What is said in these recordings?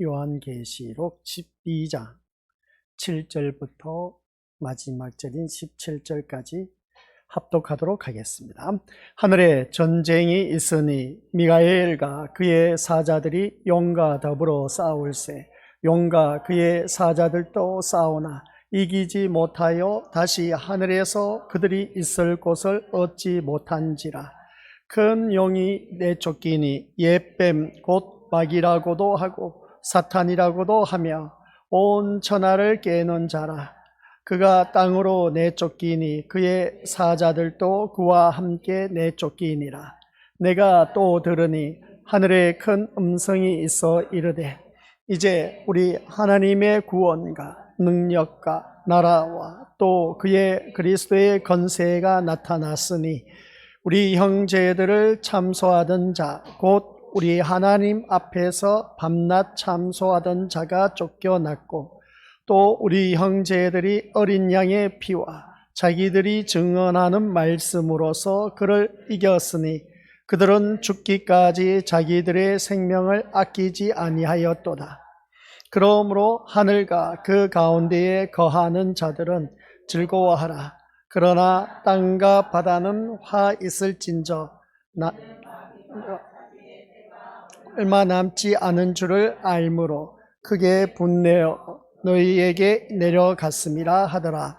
요한계시록 12장 7절부터 마지막 절인 17절까지 합독하도록 하겠습니다. 하늘에 전쟁이 있으니 미가엘과 그의 사자들이 용과 더불어 싸울세. 용과 그의 사자들도 싸우나 이기지 못하여 다시 하늘에서 그들이 있을 곳을 얻지 못한지라. 큰 용이 내쫓기니 옛뱀 곧 마귀라고도 하고 사탄이라고도 하며 온 천하를 깨는 자라. 그가 땅으로 내쫓기니 그의 사자들도 그와 함께 내쫓기니라. 내가 또 들으니 하늘에 큰 음성이 있어 이르되 이제 우리 하나님의 구원과 능력과 나라와 또 그의 그리스도의 권세가 나타났으니 우리 형제들을 참소하던 자 곧 우리 하나님 앞에서 밤낮 참소하던 자가 쫓겨났고 또 우리 형제들이 어린 양의 피와 자기들이 증언하는 말씀으로서 그를 이겼으니 그들은 죽기까지 자기들의 생명을 아끼지 아니하였도다. 그러므로 하늘과 그 가운데에 거하는 자들은 즐거워하라. 그러나 땅과 바다는 화 있을진저 얼마 남지 않은 줄을 알므로 크게 분내어 너희에게 내려갔음이라 하더라.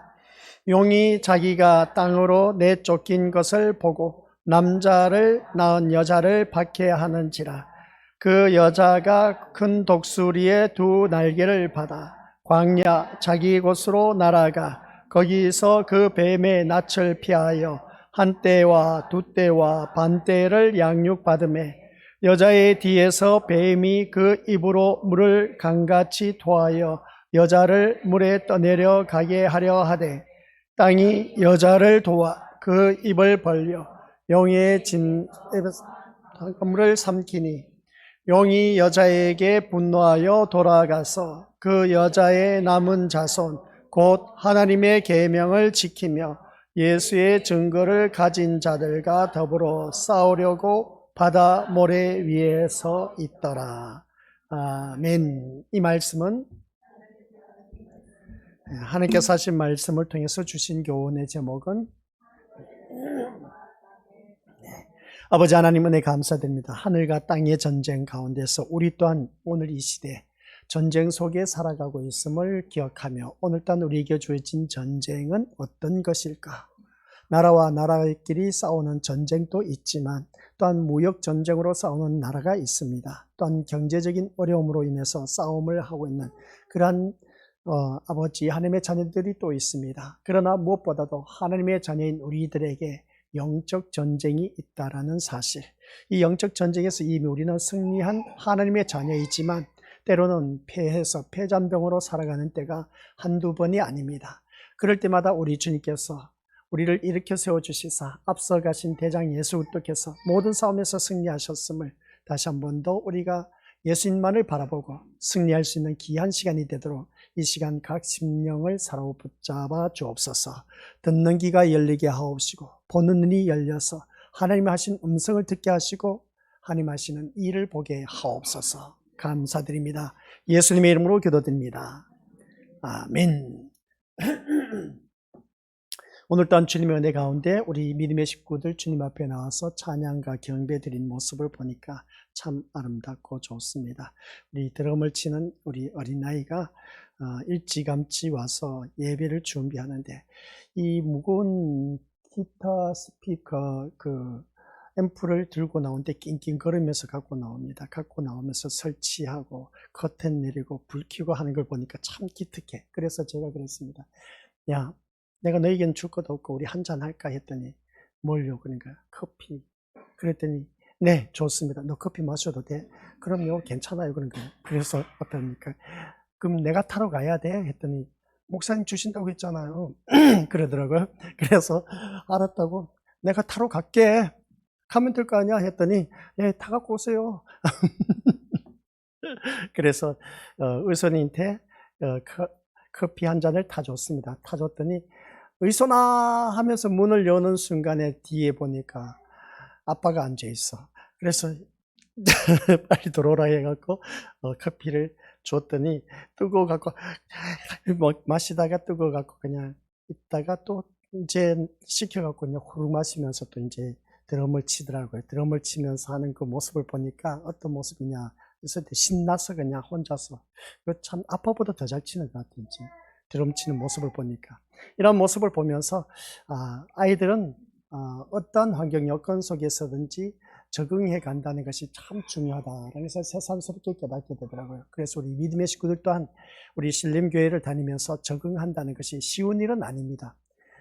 용이 자기가 땅으로 내쫓긴 것을 보고 남자를 낳은 여자를 박해하는지라. 그 여자가 큰 독수리의 두 날개를 받아 광야 자기 곳으로 날아가 거기서 그 뱀의 낯을 피하여 한 때와 두 때와 반 때를 양육받으매 여자의 뒤에서 뱀이 그 입으로 물을 강같이 토하여 여자를 물에 떠내려 가게 하려 하되 땅이 여자를 도와 그 입을 벌려 용의 물을 삼키니 용이 여자에게 분노하여 돌아가서 그 여자의 남은 자손 곧 하나님의 계명을 지키며 예수의 증거를 가진 자들과 더불어 싸우려고 바다 모래 위에 서 있더라. 아멘. 이 말씀은 하나님께서 하신 말씀을 통해서 주신 교훈의 제목은 아버지 하나님 은혜 감사드립니다. 하늘과 땅의 전쟁 가운데서 우리 또한 오늘 이 시대 전쟁 속에 살아가고 있음을 기억하며 오늘 또한 우리에게 주어진 전쟁은 어떤 것일까? 나라와 나라끼리 싸우는 전쟁도 있지만 또한 무역 전쟁으로 싸우는 나라가 있습니다. 또한 경제적인 어려움으로 인해서 싸움을 하고 있는 그러한 아버지 하나님의 자녀들이 또 있습니다. 그러나 무엇보다도 하나님의 자녀인 우리들에게 영적 전쟁이 있다라는 사실, 이 영적 전쟁에서 이미 우리는 승리한 하나님의 자녀이지만 때로는 패해서 패잔병으로 살아가는 때가 한두 번이 아닙니다. 그럴 때마다 우리 주님께서 우리를 일으켜 세워주시사 앞서가신 대장 예수 그리스도께서 모든 싸움에서 승리하셨음을 다시 한 번 더 우리가 예수님만을 바라보고 승리할 수 있는 귀한 시간이 되도록 이 시간 각 심령을 사로 붙잡아 주옵소서. 듣는 귀가 열리게 하옵시고 보는 눈이 열려서 하나님 하신 음성을 듣게 하시고 하나님 하시는 일을 보게 하옵소서. 감사드립니다. 예수님의 이름으로 기도드립니다. 아멘. 오늘 또한 주님의 은혜 가운데 우리 믿음의 식구들 주님 앞에 나와서 찬양과 경배 드린 모습을 보니까 참 아름답고 좋습니다. 우리 드럼을 치는 우리 어린아이가 일찌감치 와서 예배를 준비하는데 이 무거운 기타 스피커 앰프를 들고 나오는데 낑낑 거리면서 갖고 나옵니다. 갖고 나오면서 설치하고 커튼 내리고 불 켜고 하는 걸 보니까 참 기특해. 그래서 제가 그랬습니다. 야, 내가 너에게는 줄 것도 없고 우리 한잔 할까 했더니 뭘요? 그러니까 커피. 그랬더니 네, 좋습니다. 너 커피 마셔도 돼? 그럼요, 괜찮아요. 그러니까 그래서 어떠니까 그럼 내가 타러 가야 돼? 했더니 목사님 주신다고 했잖아요. 그러더라고요. 그래서 알았다고 내가 타러 갈게. 가면 될 거 아니야? 했더니 예, 타 갖고 오세요. 그래서 의손이한테 커피 한 잔을 타줬습니다. 타줬더니 의손아 하면서 문을 여는 순간에 뒤에 보니까 아빠가 앉아 있어. 그래서 빨리 들어오라 해갖고 커피를 줬더니 뜨거워갖고 마시다가 뜨거워갖고 그냥 있다가 또 이제 시켜갖고 그냥 후루룩 마시면서 또 이제 드럼을 치더라고요. 드럼을 치면서 하는 그 모습을 보니까 어떤 모습이냐, 그래서 신나서 그냥 혼자서 참 아빠보다 더 잘 치는 것 같아요. 이제 드럼 치는 모습을 보니까 이런 모습을 보면서 아이들은 어떤 환경 여건 속에서든지 적응해 간다는 것이 참 중요하다. 그래서 새삼스럽게 깨닫게 되더라고요. 그래서 우리 믿음의 식구들 또한 우리 신림교회를 다니면서 적응한다는 것이 쉬운 일은 아닙니다.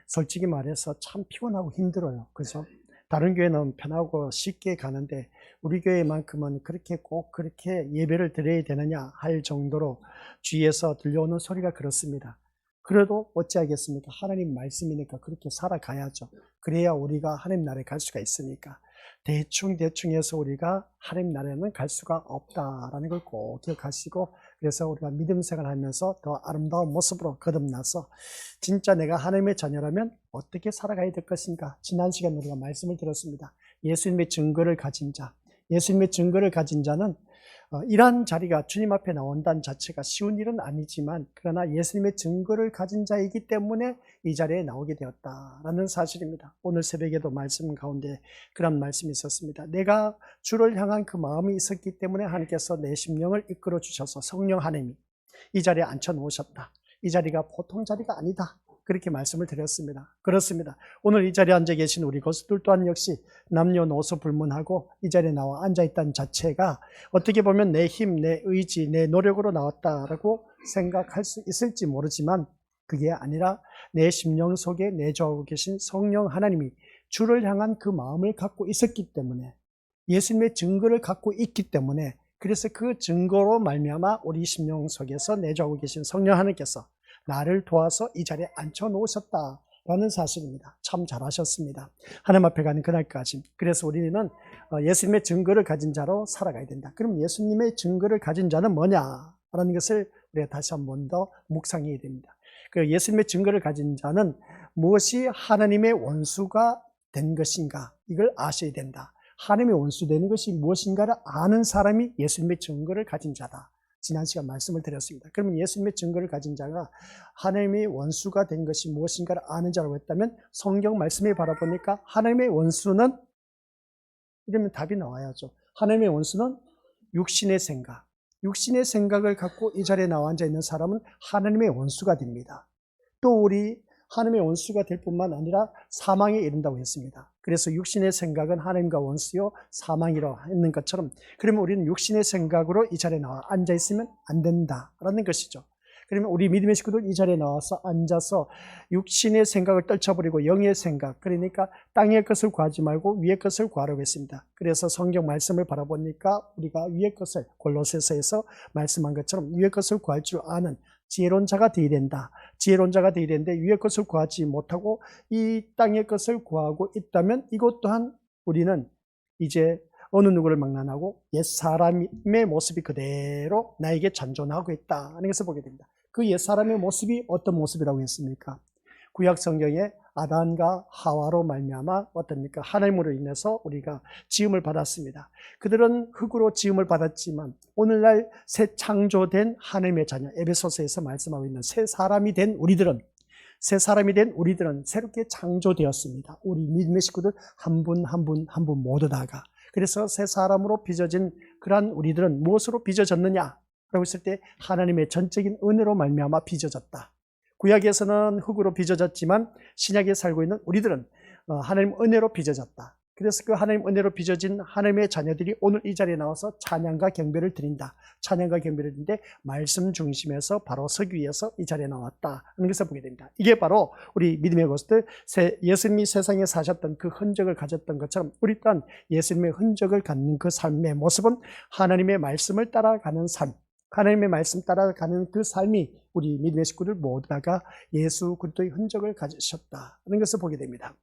솔직히 말해서 참 피곤하고 힘들어요. 그죠? 다른 교회는 편하고 쉽게 가는데 우리 교회만큼은 그렇게 꼭 그렇게 예배를 드려야 되느냐 할 정도로 주위에서 들려오는 소리가 그렇습니다. 그래도 어찌하겠습니까? 하나님 말씀이니까 그렇게 살아가야죠. 그래야 우리가 하나님 나라에 갈 수가 있으니까. 대충 해서 우리가 하나님 나라에는 갈 수가 없다라는 걸 꼭 기억하시고, 그래서 우리가 믿음 생활하면서 더 아름다운 모습으로 거듭나서 진짜 내가 하나님의 자녀라면 어떻게 살아가야 될 것인가. 지난 시간에 우리가 말씀을 들었습니다. 예수님의 증거를 가진 자, 예수님의 증거를 가진 자는 이러한 자리가 주님 앞에 나온다는 자체가 쉬운 일은 아니지만, 그러나 예수님의 증거를 가진 자이기 때문에 이 자리에 나오게 되었다라는 사실입니다. 오늘 새벽에도 말씀 가운데 그런 말씀이 있었습니다. 내가 주를 향한 그 마음이 있었기 때문에 하나님께서 내 심령을 이끌어 주셔서 성령 하나님이 이 자리에 앉혀 놓으셨다. 이 자리가 보통 자리가 아니다. 그렇게 말씀을 드렸습니다. 그렇습니다. 오늘 이 자리에 앉아 계신 우리 고수들 또한 역시 남녀노소 불문하고 이 자리에 나와 앉아있다는 자체가 어떻게 보면 내 힘, 내 의지, 내 노력으로 나왔다라고 생각할 수 있을지 모르지만 그게 아니라 내 심령 속에 내주하고 계신 성령 하나님이 주를 향한 그 마음을 갖고 있었기 때문에, 예수님의 증거를 갖고 있기 때문에, 그래서 그 증거로 말미암아 우리 심령 속에서 내주하고 계신 성령 하나님께서 나를 도와서 이 자리에 앉혀놓으셨다라는 사실입니다. 참 잘하셨습니다. 하나님 앞에 가는 그날까지. 그래서 우리는 예수님의 증거를 가진 자로 살아가야 된다. 그럼 예수님의 증거를 가진 자는 뭐냐라는 것을 우리가 다시 한 번 더 묵상해야 됩니다. 그 예수님의 증거를 가진 자는 무엇이 하나님의 원수가 된 것인가, 이걸 아셔야 된다. 하나님의 원수 되는 것이 무엇인가를 아는 사람이 예수님의 증거를 가진 자다. 지난 시간 말씀을 드렸습니다. 그러면 예수님의 증거를 가진 자가 하나님의 원수가 된 것이 무엇인가를 아는 자라고 했다면 성경 말씀에 바라보니까 하나님의 원수는, 이러면 답이 나와야죠. 하나님의 원수는 육신의 생각, 육신의 생각을 갖고 이 자리에 나와 앉아 있는 사람은 하나님의 원수가 됩니다. 또 우리 하나님의 원수가 될 뿐만 아니라 사망에 이른다고 했습니다. 그래서 육신의 생각은 하나님과 원수요 사망이라고 했는 것처럼, 그러면 우리는 육신의 생각으로 이 자리에 나와 앉아 있으면 안 된다라는 것이죠. 그러면 우리 믿음의 식구들 이 자리에 나와서 앉아서 육신의 생각을 떨쳐버리고 영의 생각, 그러니까 땅의 것을 구하지 말고 위의 것을 구하라고 했습니다. 그래서 성경 말씀을 바라보니까 우리가 위의 것을, 골로새서에서 말씀한 것처럼 위의 것을 구할 줄 아는 지혜로운 자가 되어야 된다. 지혜로운 자가 되어야 되는데 위의 것을 구하지 못하고 이 땅의 것을 구하고 있다면 이것 또한 우리는 이제 어느 누구를 망라하고 옛사람의 모습이 그대로 나에게 잔존하고 있다는 것을 보게 됩니다. 그 옛사람의 모습이 어떤 모습이라고 했습니까? 구약 성경에 아담과 하와로 말미암아 어떻습니까? 하나님으로 인해서 우리가 지음을 받았습니다. 그들은 흙으로 지음을 받았지만 오늘날 새 창조된 하나님의 자녀, 에베소서에서 말씀하고 있는 새 사람이 된 우리들은 새롭게 창조되었습니다. 우리 믿음의 식구들 한 분 한 분 모두 다가. 그래서 새 사람으로 빚어진 그러한 우리들은 무엇으로 빚어졌느냐? 라고 했을 때 하나님의 전적인 은혜로 말미암아 빚어졌다. 구약에서는 흙으로 빚어졌지만 신약에 살고 있는 우리들은 하나님 은혜로 빚어졌다. 그래서 그 하나님 은혜로 빚어진 하나님의 자녀들이 오늘 이 자리에 나와서 찬양과 경배를 드린다. 찬양과 경배를 드리는데 말씀 중심에서 바로 서기 위해서 이 자리에 나왔다 하는 것을 보게 됩니다. 이게 바로 우리 믿음의 고수들, 예수님이 세상에 사셨던 그 흔적을 가졌던 것처럼 우리 또한 예수님의 흔적을 갖는 그 삶의 모습은 하나님의 말씀을 따라가는 삶, 하나님의 말씀 따라가는 그 삶이 우리 믿음의 식구들 모두 다가 예수 그리스도의 흔적을 가지셨다는 것을 보게 됩니다.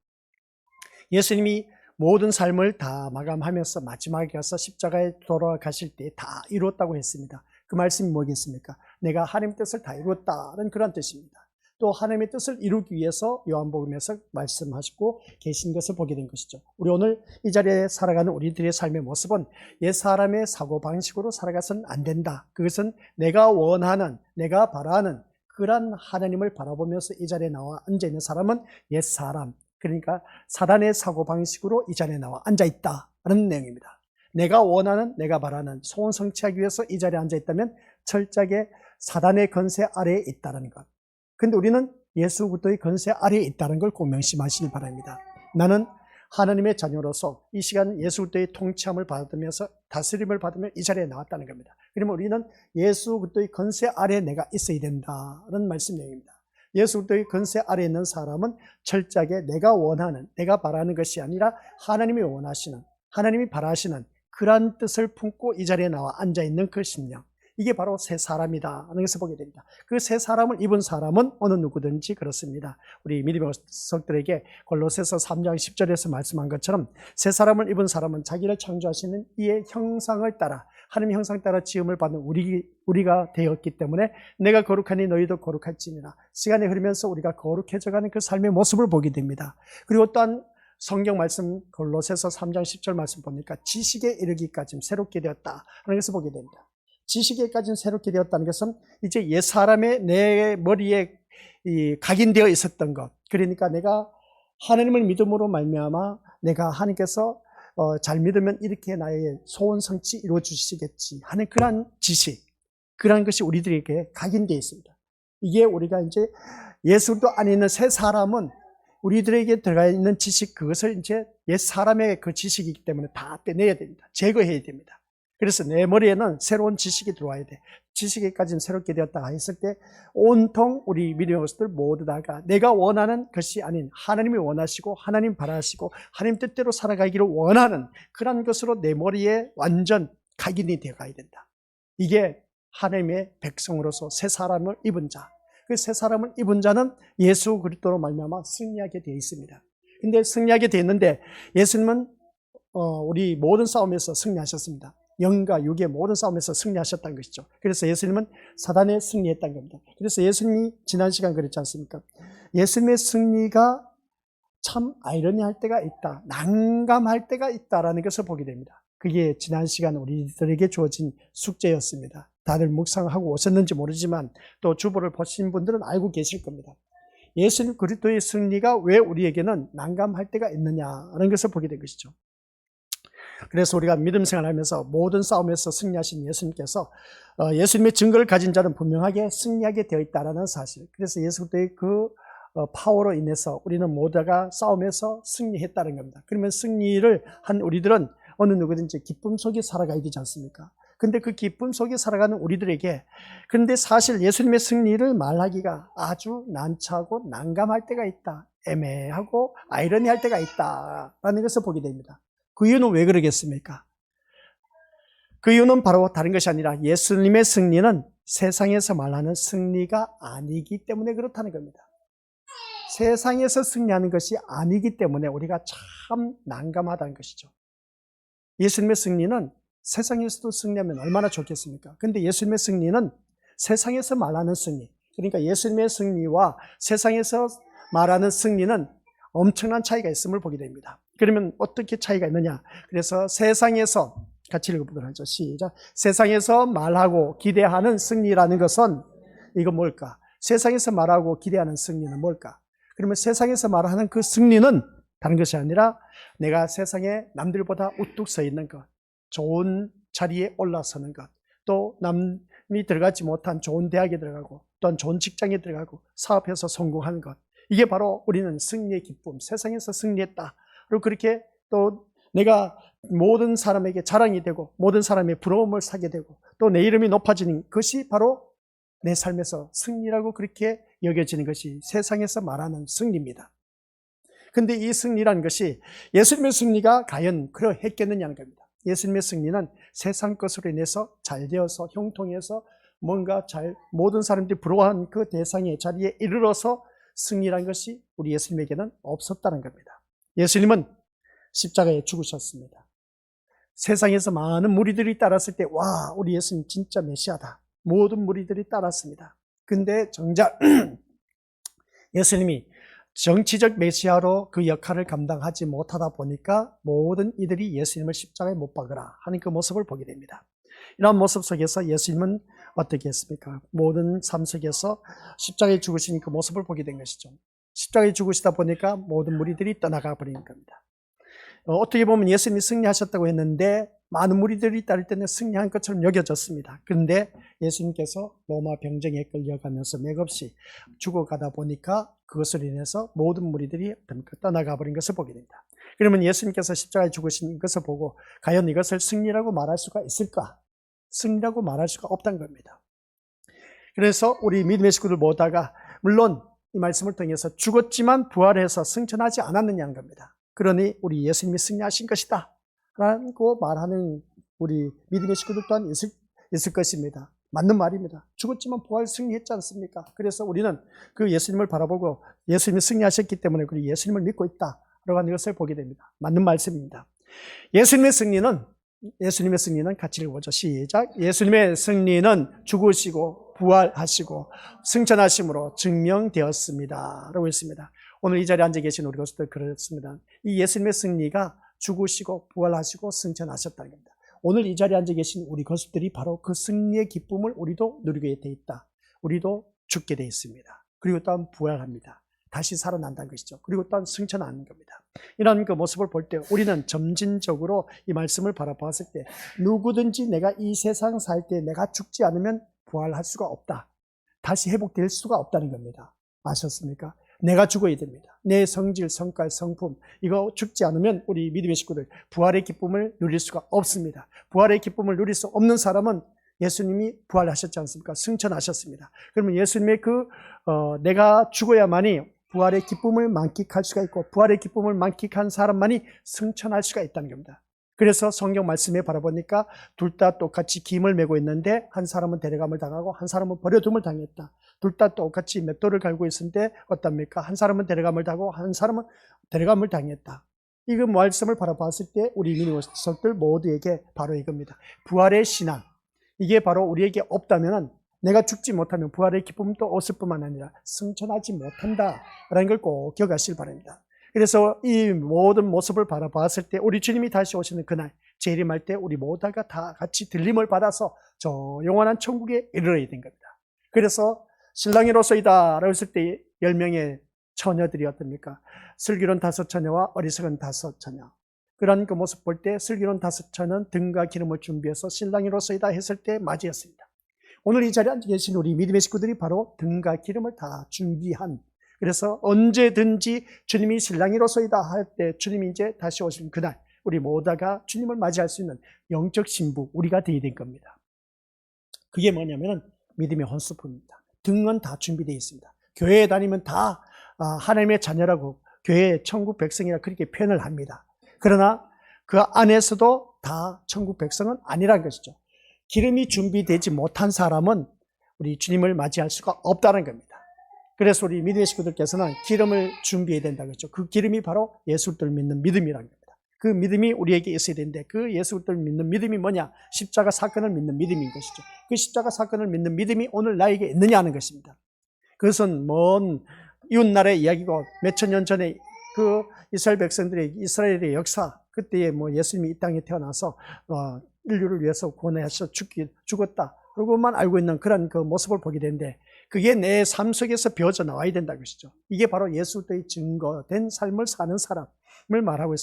예수님이 모든 삶을 다 마감하면서 마지막에 가서 십자가에 돌아가실 때 다 이루었다고 했습니다. 그 말씀이 뭐겠습니까? 내가 하나님 뜻을 다 이루었다는 그런 뜻입니다. 또 하나님의 뜻을 이루기 위해서 요한복음에서 말씀하시고 계신 것을 보게 된 것이죠. 우리 오늘 이 자리에 살아가는 우리들의 삶의 모습은 옛사람의 사고방식으로 살아가서는 안 된다. 그것은 내가 원하는, 내가 바라는 그런 하나님을 바라보면서 이 자리에 나와 앉아있는 사람은 옛사람, 그러니까 사단의 사고방식으로 이 자리에 나와 앉아있다는 내용입니다. 내가 원하는, 내가 바라는 소원 성취하기 위해서 이 자리에 앉아있다면 철저하게 사단의 권세 아래에 있다는 것. 근데 우리는 예수 그리스도의 권세 아래에 있다는 걸 꼭 명심하시길 바랍니다. 나는 하나님의 자녀로서 이 시간 예수 그리스도의 통치함을 받으면서 다스림을 받으며 이 자리에 나왔다는 겁니다. 그러면 우리는 예수 그리스도의 권세 아래에 내가 있어야 된다는 말씀 내용입니다. 예수 그리스도의 권세 아래에 있는 사람은 철저하게 내가 원하는, 내가 바라는 것이 아니라 하나님이 원하시는, 하나님이 바라시는 그러한 뜻을 품고 이 자리에 나와 앉아있는 그 심령, 이게 바로 새 사람이다 하는 것을 보게 됩니다. 그 새 사람을 입은 사람은 어느 누구든지 그렇습니다. 우리 믿음의 성들에게 골로새서 3장 10절에서 말씀한 것처럼 새 사람을 입은 사람은 자기를 창조하시는 이의 형상을 따라, 하나님의 형상 따라 지음을 받는 우리가 되었기 때문에 내가 거룩하니 너희도 거룩할지니라. 시간이 흐르면서 우리가 거룩해져가는 그 삶의 모습을 보게 됩니다. 그리고 또한 성경 말씀 골로새서 3장 10절 말씀 보니까 지식에 이르기까지 새롭게 되었다 하는 것을 보게 됩니다. 지식에까지 새롭게 되었다는 것은 이제 옛사람의 내 머리에 각인되어 있었던 것, 그러니까 내가 하나님을 믿음으로 말미암아 내가 하나님께서 잘 믿으면 이렇게 나의 소원 성취 이루어 주시겠지 하는 그러한 지식, 그러한 것이 우리들에게 각인되어 있습니다. 이게 우리가 이제 예수도 안에 있는 새 사람은 우리들에게 들어가 있는 지식, 그것을 이제 옛사람의 그 지식이기 때문에 다 빼내야 됩니다. 제거해야 됩니다. 그래서 내 머리에는 새로운 지식이 들어와야 돼. 지식에까지는 새롭게 되었다 했을 때 온통 우리 믿음의 것들 모두 다가 내가 원하는 것이 아닌 하나님이 원하시고 하나님 바라시고 하나님 뜻대로 살아가기를 원하는 그런 것으로 내 머리에 완전 각인이 되어가야 된다. 이게 하나님의 백성으로서 새 사람을 입은 자, 그 새 사람을 입은 자는 예수 그리스도로 말미암아 승리하게 되어 있습니다. 근데 승리하게 되어 있는데 예수님은 우리 모든 싸움에서 승리하셨습니다. 영과 육의 모든 싸움에서 승리하셨다는 것이죠. 그래서 예수님은 사단에 승리했다는 겁니다. 그래서 예수님이 지난 시간 그랬지 않습니까? 예수님의 승리가 참 아이러니할 때가 있다, 난감할 때가 있다라는 것을 보게 됩니다. 그게 지난 시간 우리들에게 주어진 숙제였습니다. 다들 묵상하고 오셨는지 모르지만 또 주보를 보신 분들은 알고 계실 겁니다. 예수님 그리스도의 승리가 왜 우리에게는 난감할 때가 있느냐라는 것을 보게 된 것이죠. 그래서 우리가 믿음 생활하면서 모든 싸움에서 승리하신 예수님께서 예수님의 증거를 가진 자는 분명하게 승리하게 되어 있다는 사실, 그래서 예수 그리스도의 그 파워로 인해서 우리는 모두가 싸움에서 승리했다는 겁니다. 그러면 승리를 한 우리들은 어느 누구든지 기쁨 속에 살아가야 되지 않습니까? 근데 그 기쁨 속에 살아가는 우리들에게, 그런데 사실 예수님의 승리를 말하기가 아주 난처하고 난감할 때가 있다, 애매하고 아이러니할 때가 있다라는 것을 보게 됩니다. 그 이유는 왜 그러겠습니까? 그 이유는 바로 다른 것이 아니라 예수님의 승리는 세상에서 말하는 승리가 아니기 때문에 그렇다는 겁니다. 세상에서 승리하는 것이 아니기 때문에 우리가 참 난감하다는 것이죠. 예수님의 승리는 세상에서도 승리하면 얼마나 좋겠습니까? 근데 예수님의 승리는 세상에서 말하는 승리, 그러니까 예수님의 승리와 세상에서 말하는 승리는 엄청난 차이가 있음을 보게 됩니다. 그러면 어떻게 차이가 있느냐? 그래서 세상에서, 같이 읽어보도록 하죠. 시작. 세상에서 말하고 기대하는 승리라는 것은 이거 뭘까? 세상에서 말하고 기대하는 승리는 뭘까? 그러면 세상에서 말하는 그 승리는 다른 것이 아니라 내가 세상에 남들보다 우뚝 서 있는 것, 좋은 자리에 올라서는 것, 또 남이 들어가지 못한 좋은 대학에 들어가고 또한 좋은 직장에 들어가고 사업해서 성공하는 것, 이게 바로 우리는 승리의 기쁨, 세상에서 승리했다. 그리고 그렇게 또 내가 모든 사람에게 자랑이 되고 모든 사람의 부러움을 사게 되고 또 내 이름이 높아지는 것이 바로 내 삶에서 승리라고 그렇게 여겨지는 것이 세상에서 말하는 승리입니다. 근데 이 승리라는 것이 예수님의 승리가 과연 그러했겠느냐는 겁니다. 예수님의 승리는 세상 것으로 인해서 잘 되어서 형통해서 뭔가 모든 사람들이 부러워한 그 대상의 자리에 이르러서 승리라는 것이 우리 예수님에게는 없었다는 겁니다. 예수님은 십자가에 죽으셨습니다. 세상에서 많은 무리들이 따랐을 때, 와, 우리 예수님 진짜 메시아다. 모든 무리들이 따랐습니다. 근데 정작 예수님이 정치적 메시아로 그 역할을 감당하지 못하다 보니까 모든 이들이 예수님을 십자가에 못 박으라 하는 그 모습을 보게 됩니다. 이런 모습 속에서 예수님은 어떻게 했습니까? 모든 삶 속에서 십자가에 죽으신 그 모습을 보게 된 것이죠. 십자가에 죽으시다 보니까 모든 무리들이 떠나가 버리는 겁니다. 어떻게 보면 예수님이 승리하셨다고 했는데 많은 무리들이 따를 때는 승리한 것처럼 여겨졌습니다. 그런데 예수님께서 로마 병정에 끌려가면서 맥없이 죽어가다 보니까 그것을 인해서 모든 무리들이 떠나가 버린 것을 보게 됩니다. 그러면 예수님께서 십자가에 죽으신 것을 보고 과연 이것을 승리라고 말할 수가 있을까? 승리라고 말할 수가 없다는 겁니다. 그래서 우리 믿음의 식구들 모두가 물론 이 말씀을 통해서 죽었지만 부활해서 승천하지 않았느냐는 겁니다. 그러니 우리 예수님이 승리하신 것이다 라고 말하는 우리 믿음의 식구들 또한 있을 것입니다. 맞는 말입니다. 죽었지만 부활 승리했지 않습니까? 그래서 우리는 그 예수님을 바라보고 예수님이 승리하셨기 때문에 우리 예수님을 믿고 있다라고 하는 것을 보게 됩니다. 맞는 말씀입니다. 예수님의 승리는 같이 읽어보죠. 시작. 예수님의 승리는 죽으시고 부활하시고 승천하심으로 증명되었습니다 라고 했습니다. 오늘 이 자리에 앉아 계신 우리 것들 그렇습니다. 이 예수님의 승리가 죽으시고 부활하시고 승천하셨다는 겁니다. 오늘 이 자리에 앉아 계신 우리 것들이 바로 그 승리의 기쁨을 우리도 누리게 돼 있다. 우리도 죽게 돼 있습니다. 그리고 또한 부활합니다. 다시 살아난다는 것이죠. 그리고 또한 승천하는 겁니다. 이런 그 모습을 볼 때 우리는 점진적으로 이 말씀을 바라봤을 때 누구든지 내가 이 세상 살 때 내가 죽지 않으면 부활할 수가 없다. 다시 회복될 수가 없다는 겁니다. 아셨습니까? 내가 죽어야 됩니다. 내 성질, 성깔, 성품 이거 죽지 않으면 우리 믿음의 식구들 부활의 기쁨을 누릴 수가 없습니다. 부활의 기쁨을 누릴 수 없는 사람은 예수님이 부활하셨지 않습니까? 승천하셨습니다. 그러면 예수님의 내가 죽어야만이 부활의 기쁨을 만끽할 수가 있고 부활의 기쁨을 만끽한 사람만이 승천할 수가 있다는 겁니다. 그래서 성경 말씀에 바라보니까 둘 다 똑같이 김을 메고 있는데 한 사람은 데려감을 당하고 한 사람은 버려둠을 당했다. 둘 다 똑같이 맷돌을 갈고 있는데 어떻습니까? 한 사람은 데려감을 당하고 한 사람은 데려감을 당했다. 이 말씀을 바라봤을 때 우리 믿음의 식구들 모두에게 바로 이겁니다. 부활의 신앙. 이게 바로 우리에게 없다면 내가 죽지 못하면 부활의 기쁨도 없을 뿐만 아니라 승천하지 못한다라는 걸 꼭 기억하시길 바랍니다. 그래서 이 모든 모습을 바라봤을 때 우리 주님이 다시 오시는 그날 재림할 때 우리 모두가 다 같이 들림을 받아서 저 영원한 천국에 이르러야 된 겁니다. 그래서 신랑이로서이다 라고 했을 때 10명의 처녀들이 어떻습니까? 슬기로운 5처녀와 어리석은 5처녀. 그런 그 모습 볼 때 슬기로운 5처녀는 등과 기름을 준비해서 신랑이로서이다 했을 때 맞이했습니다. 오늘 이 자리에 앉아 계신 우리 믿음의 식구들이 바로 등과 기름을 다 준비한, 그래서 언제든지 주님이 신랑이로서이다 할 때 주님이 이제 다시 오시는 그날 우리 모두가 주님을 맞이할 수 있는 영적 신부 우리가 되어야 될 겁니다. 그게 뭐냐면 믿음의 혼수품입니다. 등은 다 준비되어 있습니다. 교회에 다니면 다 하나님의 자녀라고 교회의 천국 백성이라 그렇게 표현을 합니다. 그러나 그 안에서도 다 천국 백성은 아니라는 것이죠. 기름이 준비되지 못한 사람은 우리 주님을 맞이할 수가 없다는 겁니다. 그래서 우리 믿음의 식구들께서는 기름을 준비해야 된다고 했죠. 그 기름이 바로 예수를 믿는 믿음이라는 겁니다. 그 믿음이 우리에게 있어야 되는데 그 예수를 믿는 믿음이 뭐냐? 십자가 사건을 믿는 믿음인 것이죠. 그 십자가 사건을 믿는 믿음이 오늘 나에게 있느냐 하는 것입니다. 그것은 먼 이웃나라의 이야기고 몇천 년 전에 그 이스라엘 백성들의 이스라엘의 역사, 그때에 예수님이 이 땅에 태어나서 인류를 위해서 구원하셔서 죽었다 그러고만 알고 있는 그런 그 모습을 보게 되는데 그게 내 삶 속에서 비어져 나와야 된다는 것이죠. 이게 바로 예수의 증거된 삶을 사는 사람을 말하고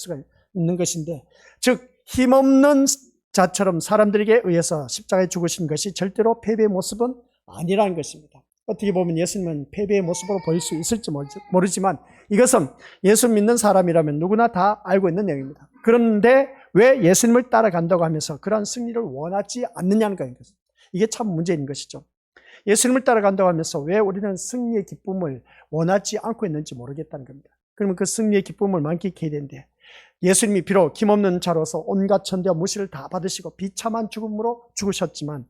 있는 것인데, 즉 힘없는 자처럼 사람들에게 의해서 십자가에 죽으신 것이 절대로 패배의 모습은 아니라는 것입니다. 어떻게 보면 예수님은 패배의 모습으로 보일 수 있을지 모르지만 이것은 예수 믿는 사람이라면 누구나 다 알고 있는 내용입니다. 그런데 왜 예수님을 따라간다고 하면서 그러한 승리를 원하지 않느냐는 것입니다. 이게 참 문제인 것이죠. 예수님을 따라간다고 하면서 왜 우리는 승리의 기쁨을 원하지 않고 있는지 모르겠다는 겁니다. 그러면 그 승리의 기쁨을 만끽해야 되는데 예수님이 비록 힘없는 자로서 온갖 천대와 무시를 다 받으시고 비참한 죽음으로 죽으셨지만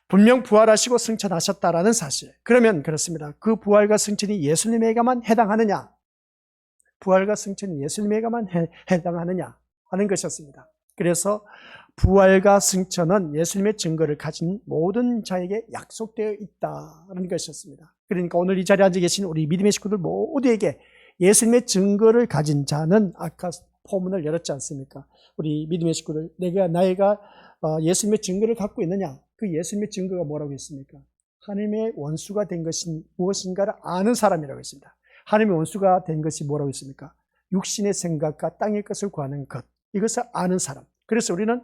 분명 부활하시고 승천하셨다라는 사실. 그러면 그렇습니다. 그 부활과 승천이 예수님에게만 해당하느냐? 부활과 승천이 예수님에게만 해당하느냐 하는 것이었습니다. 그래서 부활과 승천은 예수님의 증거를 가진 모든 자에게 약속되어 있다는 것이었습니다. 그러니까 오늘 이 자리에 앉아 계신 우리 믿음의 식구들 모두에게 예수님의 증거를 가진 자는, 아까 포문을 열었지 않습니까? 우리 믿음의 식구들, 나이가 예수님의 증거를 갖고 있느냐? 그 예수님의 증거가 뭐라고 했습니까? 하나님의 원수가 된 것이 무엇인가를 아는 사람이라고 했습니다. 하나님의 원수가 된 것이 뭐라고 했습니까? 육신의 생각과 땅의 것을 구하는 것, 이것을 아는 사람. 그래서 우리는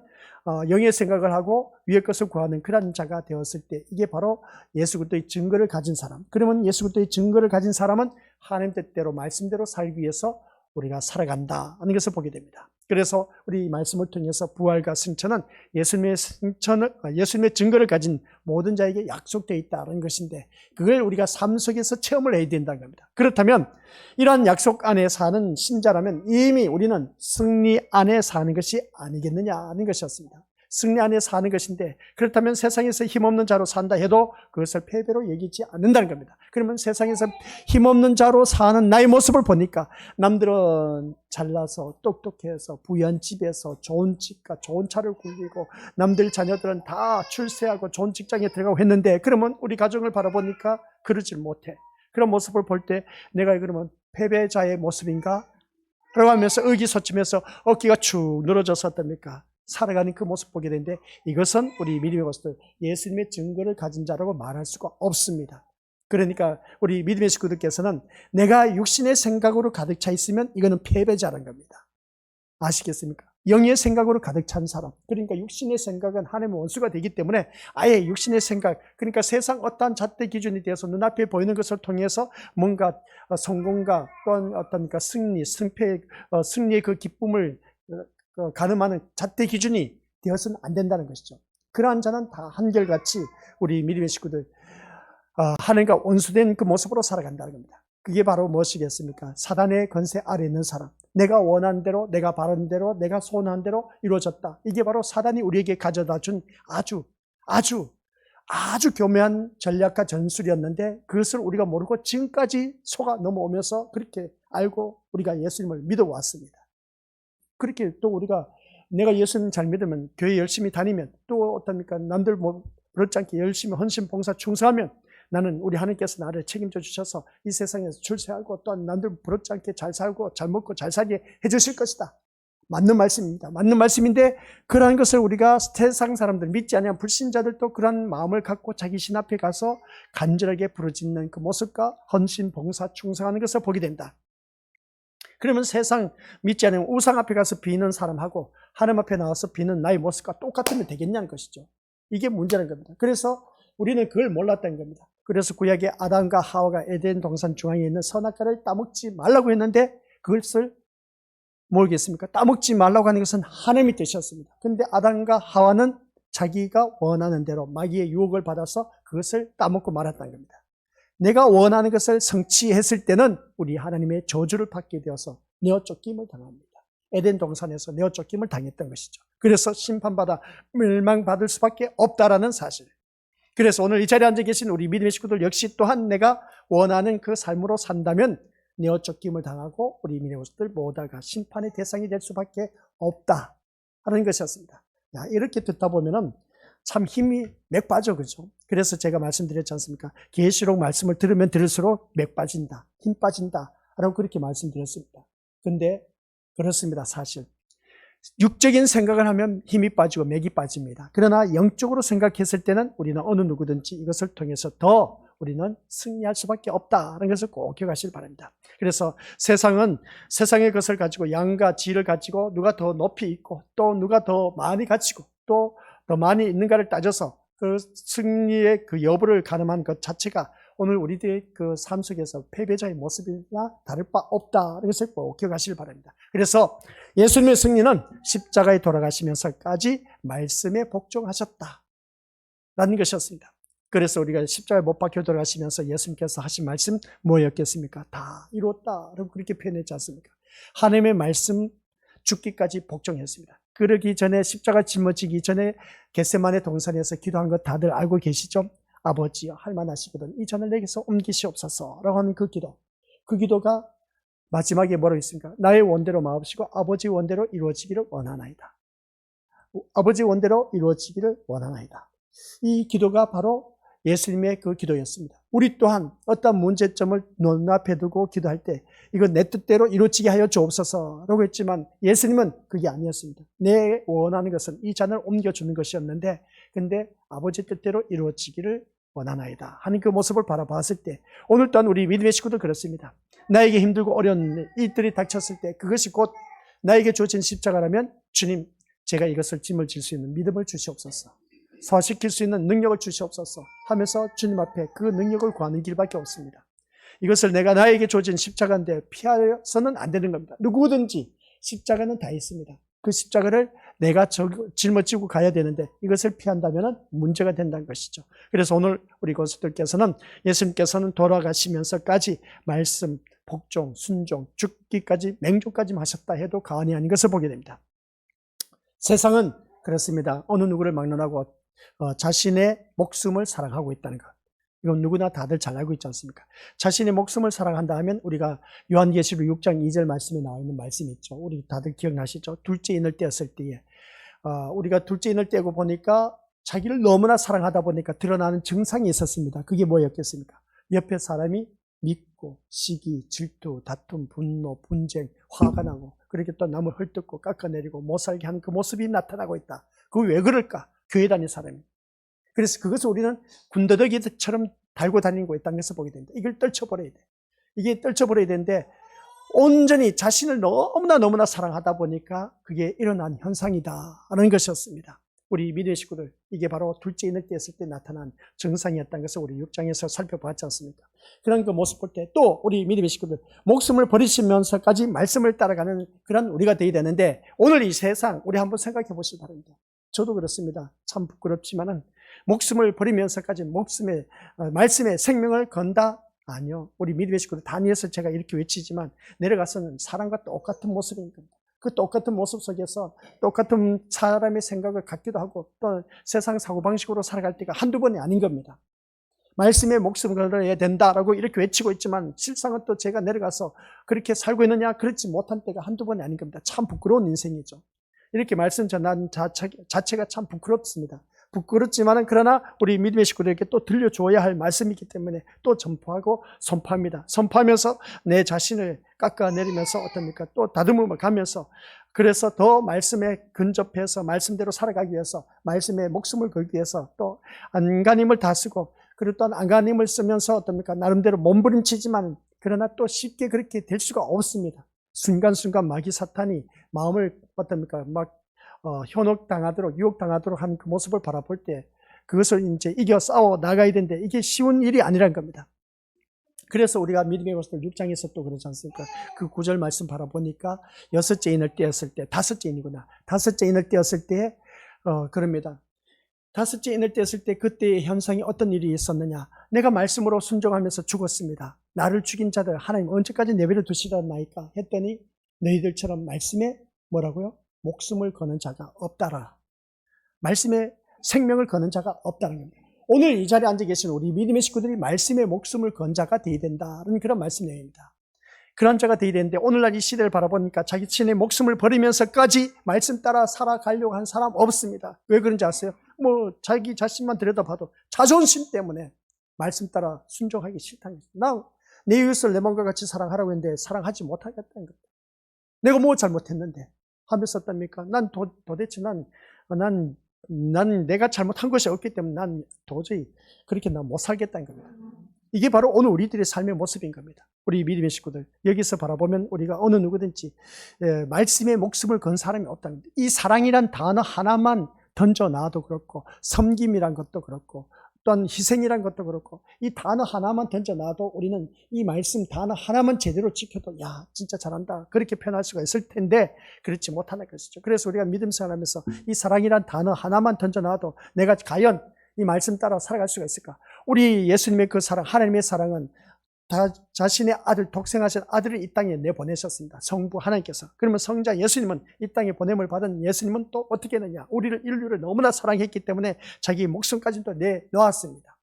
영의 생각을 하고 위의 것을 구하는 그런 자가 되었을 때, 이게 바로 예수 그리스도의 증거를 가진 사람. 그러면 예수 그리스도의 증거를 가진 사람은 하나님 뜻대로 말씀대로 살기 위해서 우리가 살아간다 하는 것을 보게 됩니다. 그래서 우리 말씀을 통해서 부활과 승천은 예수님의 증거를 가진 모든 자에게 약속되어 있다는 것인데, 그걸 우리가 삶 속에서 체험을 해야 된다는 겁니다. 그렇다면 이러한 약속 안에 사는 신자라면 이미 우리는 승리 안에 사는 것이 아니겠느냐 하는 것이었습니다. 승리 안에 사는 것인데, 그렇다면 세상에서 힘없는 자로 산다 해도 그것을 패배로 여기지 않는다는 겁니다. 그러면 세상에서 힘없는 자로 사는 나의 모습을 보니까 남들은 잘나서 똑똑해서 부유한 집에서 좋은 집과 좋은 차를 굴리고, 남들 자녀들은 다 출세하고 좋은 직장에 들어가고 했는데, 그러면 우리 가정을 바라보니까 그러질 못해. 그런 모습을 볼 때 내가 그러면 패배자의 모습인가? 라고 하면서 의기소침해서 어깨가 축 늘어져서 어떻습니까? 살아가는 그 모습 보게 되는데, 이것은 우리 믿음의 모습들, 예수님의 증거를 가진 자라고 말할 수가 없습니다. 그러니까 우리 믿음의 식구들께서는 내가 육신의 생각으로 가득 차 있으면 이거는 패배자라는 겁니다. 아시겠습니까? 영의 생각으로 가득 찬 사람, 그러니까 육신의 생각은 하나님의 원수가 되기 때문에 아예 육신의 생각, 그러니까 세상 어떠한 잣대 기준이 되어서 눈앞에 보이는 것을 통해서 뭔가 성공과 또한 어떤 승리, 승패, 승리의 그 기쁨을 가늠하는 잣대 기준이 되어서는 안 된다는 것이죠. 그러한 자는 다 한결같이 우리 믿음의 식구들, 하나님과 원수된 그 모습으로 살아간다는 겁니다. 그게 바로 무엇이겠습니까? 사단의 권세 아래에 있는 사람, 내가 원한 대로, 내가 바른 대로, 내가 소원한 대로 이루어졌다. 이게 바로 사단이 우리에게 가져다 준 아주 교묘한 전략과 전술이었는데, 그것을 우리가 모르고 지금까지 속아 넘어오면서 그렇게 알고 우리가 예수님을 믿어왔습니다. 그렇게 또 우리가 내가 예수님 잘 믿으면, 교회 열심히 다니면, 또 어떻습니까? 남들 그렇지 않게 열심히 헌신, 봉사, 충성하면 나는 우리 하나님께서 나를 책임져 주셔서 이 세상에서 출세하고 또한 남들 부럽지 않게 잘 살고 잘 먹고 잘 살게 해주실 것이다. 맞는 말씀입니다. 맞는 말씀인데, 그러한 것을 우리가 세상 사람들, 믿지 않는 불신자들도 그런 마음을 갖고 자기 신 앞에 가서 간절하게 부르짖는 그 모습과 헌신, 봉사, 충성하는 것을 보게 된다. 그러면 세상 믿지 않으면 우상 앞에 가서 비는 사람하고 하나님 앞에 나와서 비는 나의 모습과 똑같으면 되겠냐는 것이죠. 이게 문제라는 겁니다. 그래서 우리는 그걸 몰랐다는 겁니다. 그래서 구약의 아담과 하와가 에덴 동산 중앙에 있는 선악과를 따먹지 말라고 했는데, 그것을 모르겠습니까? 따먹지 말라고 하는 것은 하나님의 뜻이었습니다. 그런데 아담과 하와는 자기가 원하는 대로 마귀의 유혹을 받아서 그것을 따먹고 말았다는 겁니다. 내가 원하는 것을 성취했을 때는 우리 하나님의 저주를 받게 되어서 내어 쫓김을 당합니다. 에덴 동산에서 내어 쫓김을 당했던 것이죠. 그래서 심판받아 멸망받을 수밖에 없다라는 사실. 그래서 오늘 이 자리에 앉아 계신 우리 믿음의 식구들 역시 또한 내가 원하는 그 삶으로 산다면 내어 쫓김을 당하고 우리 믿음의 식구들 모두가 심판의 대상이 될 수밖에 없다 하는 것이었습니다. 이렇게 듣다 보면은 참 힘이 맥 빠져, 그죠? 그래서 제가 말씀드렸지 않습니까? 계시록 말씀을 들으면 들을수록 맥 빠진다, 힘 빠진다 라고 그렇게 말씀드렸습니다. 근데 그렇습니다. 사실 육적인 생각을 하면 힘이 빠지고 맥이 빠집니다. 그러나 영적으로 생각했을 때는 우리는 어느 누구든지 이것을 통해서 더 우리는 승리할 수밖에 없다는 것을 꼭 기억하시길 바랍니다. 그래서 세상은 세상의 것을 가지고 양과 질을 가지고 누가 더 높이 있고 또 누가 더 많이 가지고 또 더 많이 있는가를 따져서 그 승리의 그 여부를 가늠한 것 자체가 오늘 우리들의 그 삶 속에서 패배자의 모습이나 다를 바 없다는 것을 꼭 기억하시길 바랍니다. 그래서 예수님의 승리는 십자가에 돌아가시면서까지 말씀에 복종하셨다라는 것이었습니다. 그래서 우리가 십자가에 못 박혀 돌아가시면서 예수님께서 하신 말씀 뭐였겠습니까? 다 이루었다라고 그렇게 표현했지 않습니까? 하나님의 말씀 죽기까지 복종했습니다. 그러기 전에 십자가 짊어지기 전에 겟세마네 동산에서 기도한 것 다들 알고 계시죠? 아버지여 할만하시거든 이 잔을 내게서 옮기시옵소서 라고 하는 그 기도, 그 기도가 마지막에 뭐라고 있습니까? 나의 원대로 마옵시고 아버지 원대로 이루어지기를 원하나이다. 아버지 원대로 이루어지기를 원하나이다. 이 기도가 바로 예수님의 그 기도였습니다. 우리 또한 어떤 문제점을 눈앞에 두고 기도할 때 이거 내 뜻대로 이루어지게 하여 주옵소서라고 했지만 예수님은 그게 아니었습니다. 내 원하는 것은 이 잔을 옮겨주는 것이었는데 근데 아버지 뜻대로 이루어지기를 원하나이다 하는 그 모습을 바라봤을 때 오늘 또한 우리 믿음의 식구들 그렇습니다. 나에게 힘들고 어려운 일들이 닥쳤을 때 그것이 곧 나에게 주어진 십자가라면 주님 제가 이것을 짐을 질 수 있는 믿음을 주시옵소서. 소화시킬 수 있는 능력을 주시옵소서 하면서 주님 앞에 그 능력을 구하는 길밖에 없습니다. 이것을 내가 나에게 주어진 십자가인데 피해서는 안 되는 겁니다. 누구든지 십자가는 다 있습니다. 그 십자가를 내가 짊어지고 가야 되는데 이것을 피한다면 문제가 된다는 것이죠. 그래서 오늘 우리 고수들께서는 예수님께서는 돌아가시면서까지 말씀, 복종, 순종, 죽기까지 맹종까지 하셨다 해도 과언이 아닌 것을 보게 됩니다. 세상은 그렇습니다. 어느 누구를 막론하고 자신의 목숨을 사랑하고 있다는 것. 이건 누구나 다들 잘 알고 있지 않습니까? 자신의 목숨을 사랑한다 하면 우리가 요한계시록 6장 2절 말씀에 나와 있는 말씀이 있죠. 우리 다들 기억나시죠? 둘째 인을 떼었을 때에 우리가 둘째 인을 떼고 보니까 자기를 너무나 사랑하다 보니까 드러나는 증상이 있었습니다. 그게 뭐였겠습니까? 옆에 사람이 믿고 시기, 질투, 다툼, 분노, 분쟁, 화가 나고 그렇게 또 남을 헐뜯고 깎아내리고 못 살게 하는 그 모습이 나타나고 있다. 그거 왜 그럴까? 교회 다니는 사람이. 그래서 그것을 우리는 군더더기처럼 달고 다니고 있다는 것을 보게 됩니다. 이걸 떨쳐버려야 돼. 이게 떨쳐버려야 되는데 온전히 자신을 너무나 사랑하다 보니까 그게 일어난 현상이다라는 것이었습니다. 우리 믿음의 식구들, 이게 바로 둘째 인을 떼었을 때 나타난 증상이었다는 것을 우리 6장에서 살펴봤지 않습니까? 그런 그 모습 볼 때 또 우리 믿음의 식구들, 목숨을 버리시면서까지 말씀을 따라가는 그런 우리가 되어야 되는데 오늘 이 세상 우리 한번 생각해 보시기 바랍니다. 저도 그렇습니다. 참 부끄럽지만은 목숨을 버리면서까지 말씀에 생명을 건다? 아니요. 우리 믿음의 식구들 다니엘서 제가 이렇게 외치지만 내려가서는 사람과 똑같은 모습인 겁니다. 그 똑같은 모습 속에서 똑같은 사람의 생각을 갖기도 하고 또 세상 사고방식으로 살아갈 때가 한두 번이 아닌 겁니다. 말씀에 목숨을 걸어야 된다라고 이렇게 외치고 있지만 실상은 또 제가 내려가서 그렇게 살고 있느냐? 그렇지 못한 때가 한두 번이 아닌 겁니다. 참 부끄러운 인생이죠. 이렇게 말씀 전하는 자체가 참 부끄럽습니다. 부끄럽지만은 그러나 우리 믿음의 식구들에게 또 들려줘야 할 말씀이기 때문에 또 전파하고 선포합니다. 선포하면서 내 자신을 깎아내리면서 어떻습니까? 또 다듬음을 가면서 그래서 더 말씀에 근접해서 말씀대로 살아가기 위해서 말씀에 목숨을 걸기 위해서 또 안간힘을 다 쓰고 그리고 또 안간힘을 쓰면서 어떻습니까? 나름대로 몸부림치지만 그러나 또 쉽게 그렇게 될 수가 없습니다. 순간순간 마귀 사탄이 마음을 어떻습니까? 현혹당하도록 유혹당하도록 하는 그 모습을 바라볼 때 그것을 이제 이겨 싸워 나가야 되는데 이게 쉬운 일이 아니란 겁니다. 그래서 우리가 믿음의 고수들 6장에서 또 그러지 않습니까? 그 9절 말씀 바라보니까 여섯째 인을 떼었을 때, 다섯째 인이구나. 다섯째 인을 떼었을 때 그럽니다. 다섯째 인을 떼었을 때 그때의 현상이 어떤 일이 있었느냐? 내가 말씀으로 순종하면서 죽었습니다. 나를 죽인 자들 하나님 언제까지 내버려 두시려나이까 했더니 너희들처럼 말씀에 뭐라고요? 목숨을 거는 자가 없다라. 말씀에 생명을 거는 자가 없다는 겁니다. 오늘 이 자리에 앉아 계신 우리 믿음의 식구들이 말씀에 목숨을 건 자가 되어야 된다는 그런 말씀 내용입니다. 그런 자가 되어야 되는데 오늘날 이 시대를 바라보니까 자기 자신의 목숨을 버리면서까지 말씀 따라 살아가려고 한 사람 없습니다. 왜 그런지 아세요? 자기 자신만 들여다봐도 자존심 때문에 말씀 따라 순종하기 싫다는 거죠. 내 이웃을 내 몸과 같이 사랑하라고 했는데 사랑하지 못하겠다는 겁니다. 내가 뭐 잘못했는데 하면서 어떻습니까? 도대체 난 내가 잘못한 것이 없기 때문에 난 도저히 그렇게 못 살겠다는 겁니다. 이게 바로 오늘 우리들의 삶의 모습인 겁니다. 우리 믿음의 식구들 여기서 바라보면 우리가 어느 누구든지 말씀에 목숨을 건 사람이 없다는 겁니다. 이 사랑이란 단어 하나만 던져놔도 그렇고 섬김이란 것도 그렇고 또한 희생이란 것도 그렇고 이 단어 하나만 던져놔도 우리는 이 말씀 단어 하나만 제대로 지켜도 야 진짜 잘한다 그렇게 표현할 수가 있을 텐데 그렇지 못하는 것이죠. 그래서 우리가 믿음 생활하면서 이 사랑이란 단어 하나만 던져놔도 내가 과연 이 말씀 따라 살아갈 수가 있을까? 우리 예수님의 그 사랑, 하나님의 사랑은 자신의 아들, 독생하신 아들을 이 땅에 내보내셨습니다. 성부 하나님께서. 그러면 성자 예수님은 이 땅에 보냄을 받은 예수님은 또 어떻게 했느냐? 인류를 너무나 사랑했기 때문에 자기 목숨까지도 내놓았습니다.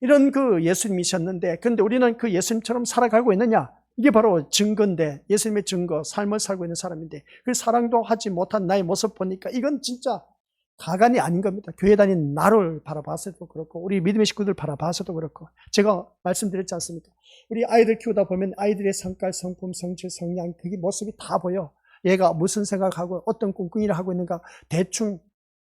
이런 그 예수님이셨는데 그런데 우리는 그 예수님처럼 살아가고 있느냐? 이게 바로 증거인데, 예수님의 증거, 삶을 살고 있는 사람인데, 그 사랑도 하지 못한 나의 모습 보니까 이건 진짜 가관이 아닌 겁니다. 교회 다니는 나를 바라봐서도 그렇고, 우리 믿음의 식구들 바라봐서도 그렇고, 제가 말씀드렸지 않습니까? 우리 아이들 키우다 보면 아이들의 성깔, 성품, 성질, 성향, 그게 모습이 다 보여. 얘가 무슨 생각하고 어떤 꿍꿍이를 하고 있는가 대충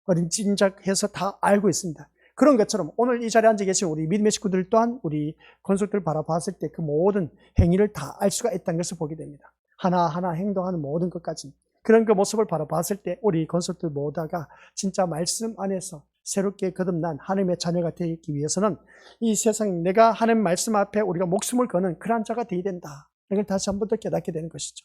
어림짐작해서 다 알고 있습니다. 그런 것처럼 오늘 이 자리에 앉아 계신 우리 믿음의 식구들 또한 우리 권속들을 바라봤을 때 그 모든 행위를 다 알 수가 있다는 것을 보게 됩니다. 하나하나 행동하는 모든 것까지. 그런 그 모습을 바라봤을 때 우리 권속들 모두가 진짜 말씀 안에서 새롭게 거듭난 하나님의 자녀가 되기 위해서는 이 세상에 내가 하나님 말씀 앞에 우리가 목숨을 거는 그런 자가 되어야 된다. 이걸 다시 한 번 더 깨닫게 되는 것이죠.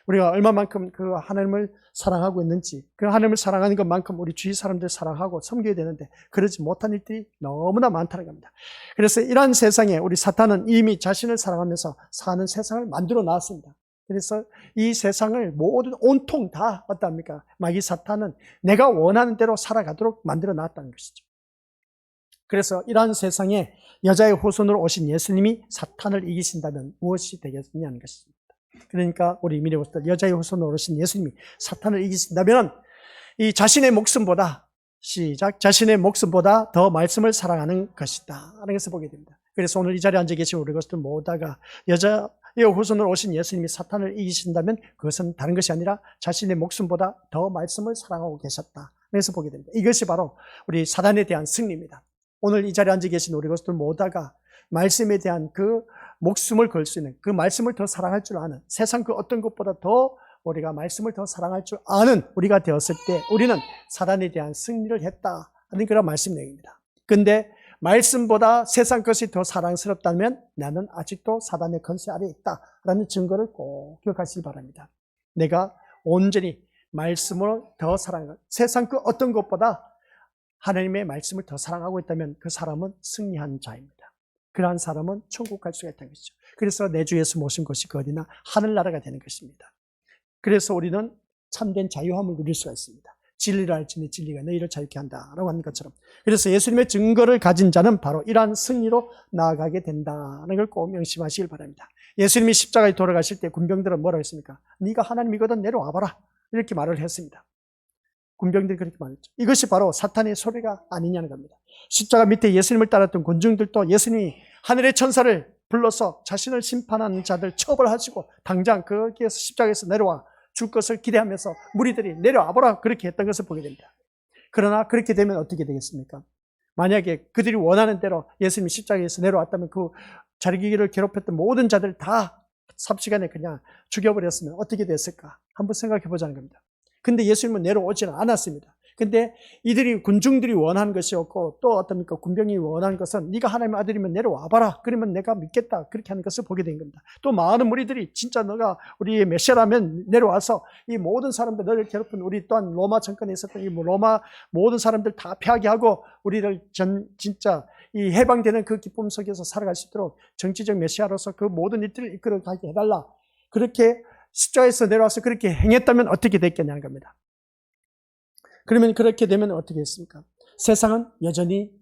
우리가 얼마만큼 그 하나님을 사랑하고 있는지, 그 하나님을 사랑하는 것만큼 우리 주위 사람들 사랑하고 섬겨야 되는데 그러지 못한 일들이 너무나 많다는 겁니다. 그래서 이러한 세상에 우리 사탄은 이미 자신을 사랑하면서 사는 세상을 만들어 놨습니다. 그래서 이 세상을 모든 온통 다 어떠합니까? 마귀 사탄은 내가 원하는 대로 살아가도록 만들어 놨다는 것이죠. 그래서 이러한 세상에 여자의 후손으로 오신 예수님이 사탄을 이기신다면 무엇이 되겠느냐는 것입니다. 그러니까 우리 믿음의 후손들, 여자의 후손으로 오신 예수님이 사탄을 이기신다면 이 자신의 목숨보다 자신의 목숨보다 더 말씀을 사랑하는 것이다 하는 것을 보게 됩니다. 그래서 오늘 이 자리에 앉아 계신 우리 것들 모두가 여자의 후손으로 오신 예수님이 사탄을 이기신다면 그것은 다른 것이 아니라 자신의 목숨보다 더 말씀을 사랑하고 계셨다. 그래서 보게 됩니다. 이것이 바로 우리 사단에 대한 승리입니다. 오늘 이 자리에 앉아 계신 우리 것들 모두가 말씀에 대한 그 목숨을 걸 수 있는, 그 말씀을 더 사랑할 줄 아는, 세상 그 어떤 것보다 더 우리가 말씀을 더 사랑할 줄 아는 우리가 되었을 때 우리는 사단에 대한 승리를 했다 하는 그런 말씀 내용입니다. 근데 말씀보다 세상 것이 더 사랑스럽다면 나는 아직도 사단의 권세 아래에 있다라는 증거를 꼭 기억하시기 바랍니다. 내가 온전히 말씀을 더 사랑하고 세상 그 어떤 것보다 하나님의 말씀을 더 사랑하고 있다면 그 사람은 승리한 자입니다. 그러한 사람은 천국 갈 수가 있다는 것이죠. 그래서 내 주 예수 모신 것이 그 어디나 하늘나라가 되는 것입니다. 그래서 우리는 참된 자유함을 누릴 수가 있습니다. 진리를 알지니 진리가 너희를 자유케 한다라고 하는 것처럼. 그래서 예수님의 증거를 가진 자는 바로 이러한 승리로 나아가게 된다는 걸 꼭 명심하시길 바랍니다. 예수님이 십자가에 돌아가실 때 군병들은 뭐라고 했습니까? 네가 하나님이거든 내려와봐라 이렇게 말을 했습니다. 군병들이 그렇게 말했죠. 이것이 바로 사탄의 소리가 아니냐는 겁니다. 십자가 밑에 예수님을 따랐던 군중들도 예수님이 하늘의 천사를 불러서 자신을 심판하는 자들 처벌하시고 당장 거기에서 십자가에서 내려와 줄 것을 기대하면서 무리들이 내려와보라 그렇게 했던 것을 보게 됩니다. 그러나 그렇게 되면 어떻게 되겠습니까? 만약에 그들이 원하는 대로 예수님이 십자가에서 내려왔다면 그 자기를 괴롭혔던 모든 자들 다 삽시간에 그냥 죽여버렸으면 어떻게 됐을까? 한번 생각해 보자는 겁니다. 근데 예수님은 내려오지는 않았습니다. 근데 이들이 군중들이 원하는 것이었고 또 어떻습니까? 군병이 원하는 것은 네가 하나님의 아들이면 내려와봐라. 그러면 내가 믿겠다. 그렇게 하는 것을 보게 된 겁니다. 또 많은 무리들이 진짜 너가 우리의 메시아라면 내려와서 이 모든 사람들 너를 괴롭힌 우리 또한 로마 정권에 있었던 이 로마 모든 사람들 다 패하게 하고 우리를 진짜 이 해방되는 그 기쁨 속에서 살아갈 수 있도록 정치적 메시아로서 그 모든 일들을 이끌어가게 해달라. 그렇게 십자가에서 내려와서 그렇게 행했다면 어떻게 됐겠냐는 겁니다. 그러면 그렇게 되면 어떻게 했습니까? 세상은 여전히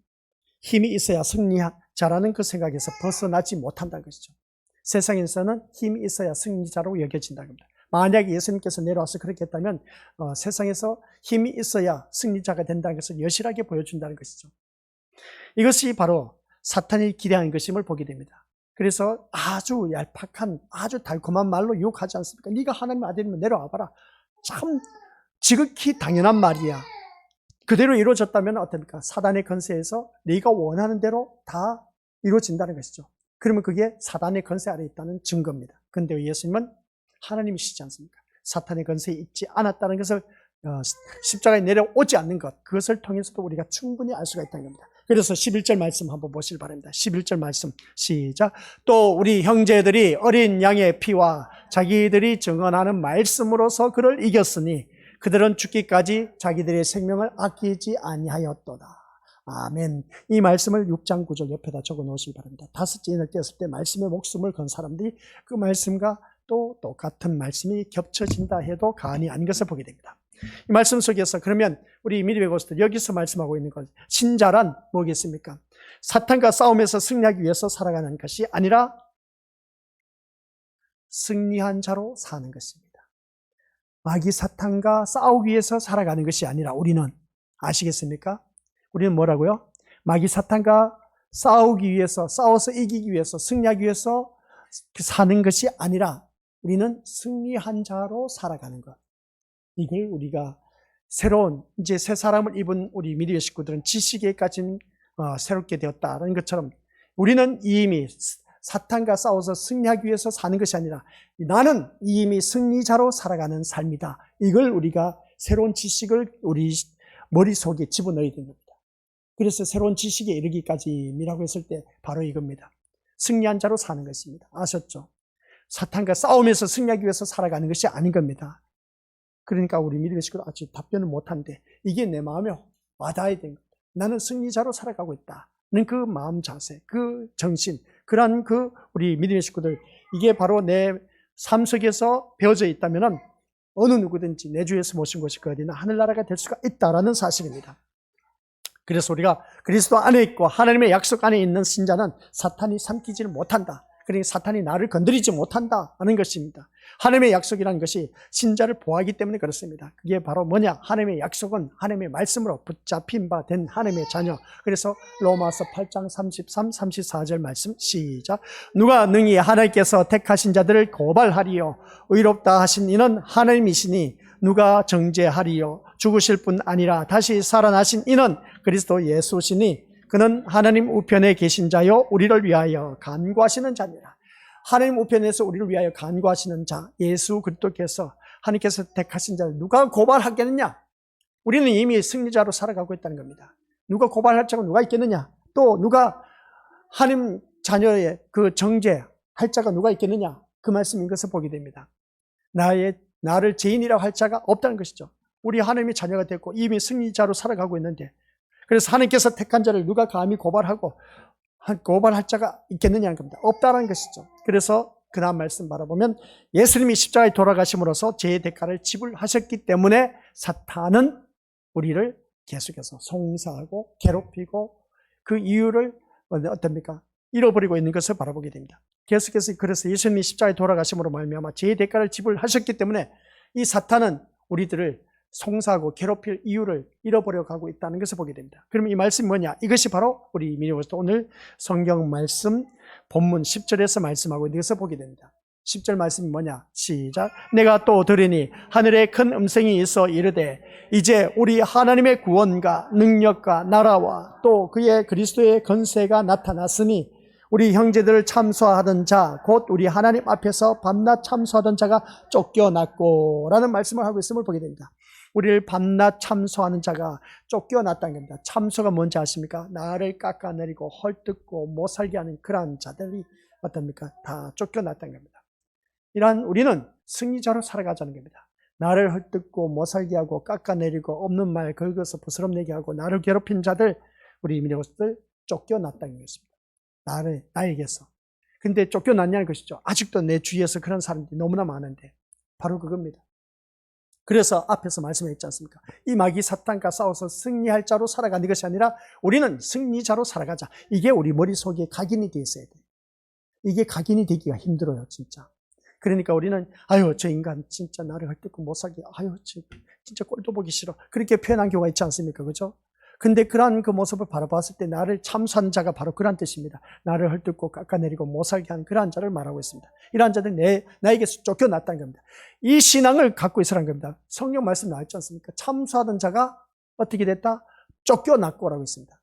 힘이 있어야 승리자라는 그 생각에서 벗어나지 못한다는 것이죠. 세상에서는 힘이 있어야 승리자로 여겨진다는 겁니다. 만약에 예수님께서 내려와서 그렇게 했다면 세상에서 힘이 있어야 승리자가 된다는 것을 여실하게 보여준다는 것이죠. 이것이 바로 사탄이 기대하는 것임을 보게 됩니다. 그래서 아주 얄팍한 아주 달콤한 말로 유혹하지 않습니까? 네가 하나님의 아들이면 내려와봐라. 참 지극히 당연한 말이야. 그대로 이루어졌다면 어떻습니까? 사단의 권세에서 네가 원하는 대로 다 이루어진다는 것이죠. 그러면 그게 사단의 권세 아래에 있다는 증거입니다. 그런데 예수님은 하나님이시지 않습니까? 사탄의 권세에 있지 않았다는 것을 십자가에 내려오지 않는 것, 그것을 통해서도 우리가 충분히 알 수가 있다는 겁니다. 그래서 11절 말씀 한번 보시길 바랍니다. 11절 말씀 시작. 또 우리 형제들이 어린 양의 피와 자기들이 증언하는 말씀으로서 그를 이겼으니 그들은 죽기까지 자기들의 생명을 아끼지 아니하였도다. 아멘. 이 말씀을 6장 9절 옆에다 적어 놓으시기 바랍니다. 다섯째 인을 떼었을 때 말씀의 목숨을 건 사람들이 그 말씀과 또 똑같은 말씀이 겹쳐진다 해도 과언이 아닌 것을 보게 됩니다. 이 말씀 속에서 그러면 우리 믿음의 고수들 여기서 말씀하고 있는 것, 신자란 뭐겠습니까? 사탄과 싸움에서 승리하기 위해서 살아가는 것이 아니라 승리한 자로 사는 것입니다. 마귀 사탄과 싸우기 위해서 살아가는 것이 아니라 우리는, 아시겠습니까? 우리는 뭐라고요? 마귀 사탄과 싸우기 위해서, 싸워서 이기기 위해서, 승리하기 위해서 사는 것이 아니라 우리는 승리한 자로 살아가는 것. 이걸 우리가 새로운, 이제 새 사람을 입은 우리 미디어 식구들은 지식에까지 새롭게 되었다는 것처럼 우리는 이미 사탄과 싸워서 승리하기 위해서 사는 것이 아니라 나는 이미 승리자로 살아가는 삶이다. 이걸 우리가 새로운 지식을 우리 머릿속에 집어넣어야 됩니다. 그래서 새로운 지식에 이르기까지라고 했을 때 바로 이겁니다. 승리한 자로 사는 것입니다. 아셨죠? 사탄과 싸우면서 승리하기 위해서 살아가는 것이 아닌 겁니다. 그러니까 우리 믿음의 식구들 아직 답변을 못하는데 이게 내 마음에 와닿아야 되는 겁니다. 나는 승리자로 살아가고 있다는 그 마음 자세, 그 정신, 그러한 그 우리 믿음의 식구들, 이게 바로 내 삶 속에서 배워져 있다면 어느 누구든지 내 주에서 모신 것이 그 어디나 하늘나라가 될 수가 있다라는 사실입니다. 그래서 우리가 그리스도 안에 있고 하나님의 약속 안에 있는 신자는 사탄이 삼키지를 못한다. 그러니까 사탄이 나를 건드리지 못한다 하는 것입니다. 하나님의 약속이라는 것이 신자를 보호하기 때문에 그렇습니다. 그게 바로 뭐냐? 하나님의 약속은 하나님의 말씀으로 붙잡힌 바 된 하나님의 자녀. 그래서 로마서 8장 33, 34절 말씀 시작. 누가 능히 하나님께서 택하신 자들을 고발하리요 의롭다 하신 이는 하나님이시니 누가 정죄하리요 죽으실 뿐 아니라 다시 살아나신 이는 그리스도 예수시니 그는 하나님 우편에 계신 자요 우리를 위하여 간구하시는 자니라. 하나님 우편에서 우리를 위하여 간구하시는 자 예수 그리스도께서 하나님께서 택하신 자를 누가 고발하겠느냐? 우리는 이미 승리자로 살아가고 있다는 겁니다. 누가 고발할 자가 누가 있겠느냐? 또 누가 하나님 자녀의 그 정죄할 자가 누가 있겠느냐? 그 말씀인 것을 보게 됩니다. 나를 죄인이라고 할 자가 없다는 것이죠. 우리 하나님의 자녀가 됐고 이미 승리자로 살아가고 있는데, 그래서 하나님께서 택한 자를 누가 감히 고발할 자가 있겠느냐는 겁니다. 없다는 것이죠. 그래서 그 다음 말씀 바라보면 예수님이 십자가에 돌아가심으로써 죄의 대가를 지불하셨기 때문에 사탄은 우리를 계속해서 송사하고 괴롭히고 그 이유를 어떻습니까? 잃어버리고 있는 것을 바라보게 됩니다. 계속해서 그래서 예수님이 십자가에 돌아가심으로 말미암아 죄의 대가를 지불하셨기 때문에 이 사탄은 우리들을 송사하고 괴롭힐 이유를 잃어버려 가고 있다는 것을 보게 됩니다. 그러면 이 말씀이 뭐냐? 이것이 바로 우리 미니버스 오늘 성경 말씀 본문 10절에서 말씀하고 있는 것을 보게 됩니다. 10절 말씀이 뭐냐? 시작. 내가 또 들으니 하늘에 큰 음성이 있어 이르되 이제 우리 하나님의 구원과 능력과 나라와 또 그의 그리스도의 건세가 나타났으니 우리 형제들을 참소하던 자 곧 우리 하나님 앞에서 밤낮 참소하던 자가 쫓겨났고 라는 말씀을 하고 있음을 보게 됩니다. 우리를 밤낮 참소하는 자가 쫓겨났다는 겁니다. 참소가 뭔지 아십니까? 나를 깎아내리고 헐뜯고 못살게 하는 그러한 자들이 어떻습니까? 다 쫓겨났다는 겁니다. 이러한 우리는 승리자로 살아가자는 겁니다. 나를 헐뜯고 못살게 하고 깎아내리고 없는 말 긁어서 부스럼내게 하고 나를 괴롭힌 자들, 우리 이민족들 쫓겨났다는 것입니다. 나에게서. 근데 쫓겨났냐는 것이죠. 아직도 내 주위에서 그런 사람들이 너무나 많은데 바로 그겁니다. 그래서 앞에서 말씀했지 않습니까? 이 마귀 사탄과 싸워서 승리할 자로 살아가는 것이 아니라 우리는 승리자로 살아가자. 이게 우리 머릿속에 각인이 되어 있어야 돼요. 이게 각인이 되기가 힘들어요, 진짜. 그러니까 우리는 아유 저 인간 진짜 나를 헐뜯고 못 살게, 아유 진짜 꼴도 보기 싫어, 그렇게 표현한 경우가 있지 않습니까? 그죠? 근데 그러한 그 모습을 바라봤을 때 나를 참수한 자가 바로 그런 뜻입니다. 나를 헐뜯고 깎아내리고 못 살게 한 그러한 자를 말하고 있습니다. 이러한 자들이 나에게서 쫓겨났다는 겁니다. 이 신앙을 갖고 있으라는 겁니다. 성경 말씀 나왔지 않습니까? 참수하던 자가 어떻게 됐다? 쫓겨났고라고 있습니다.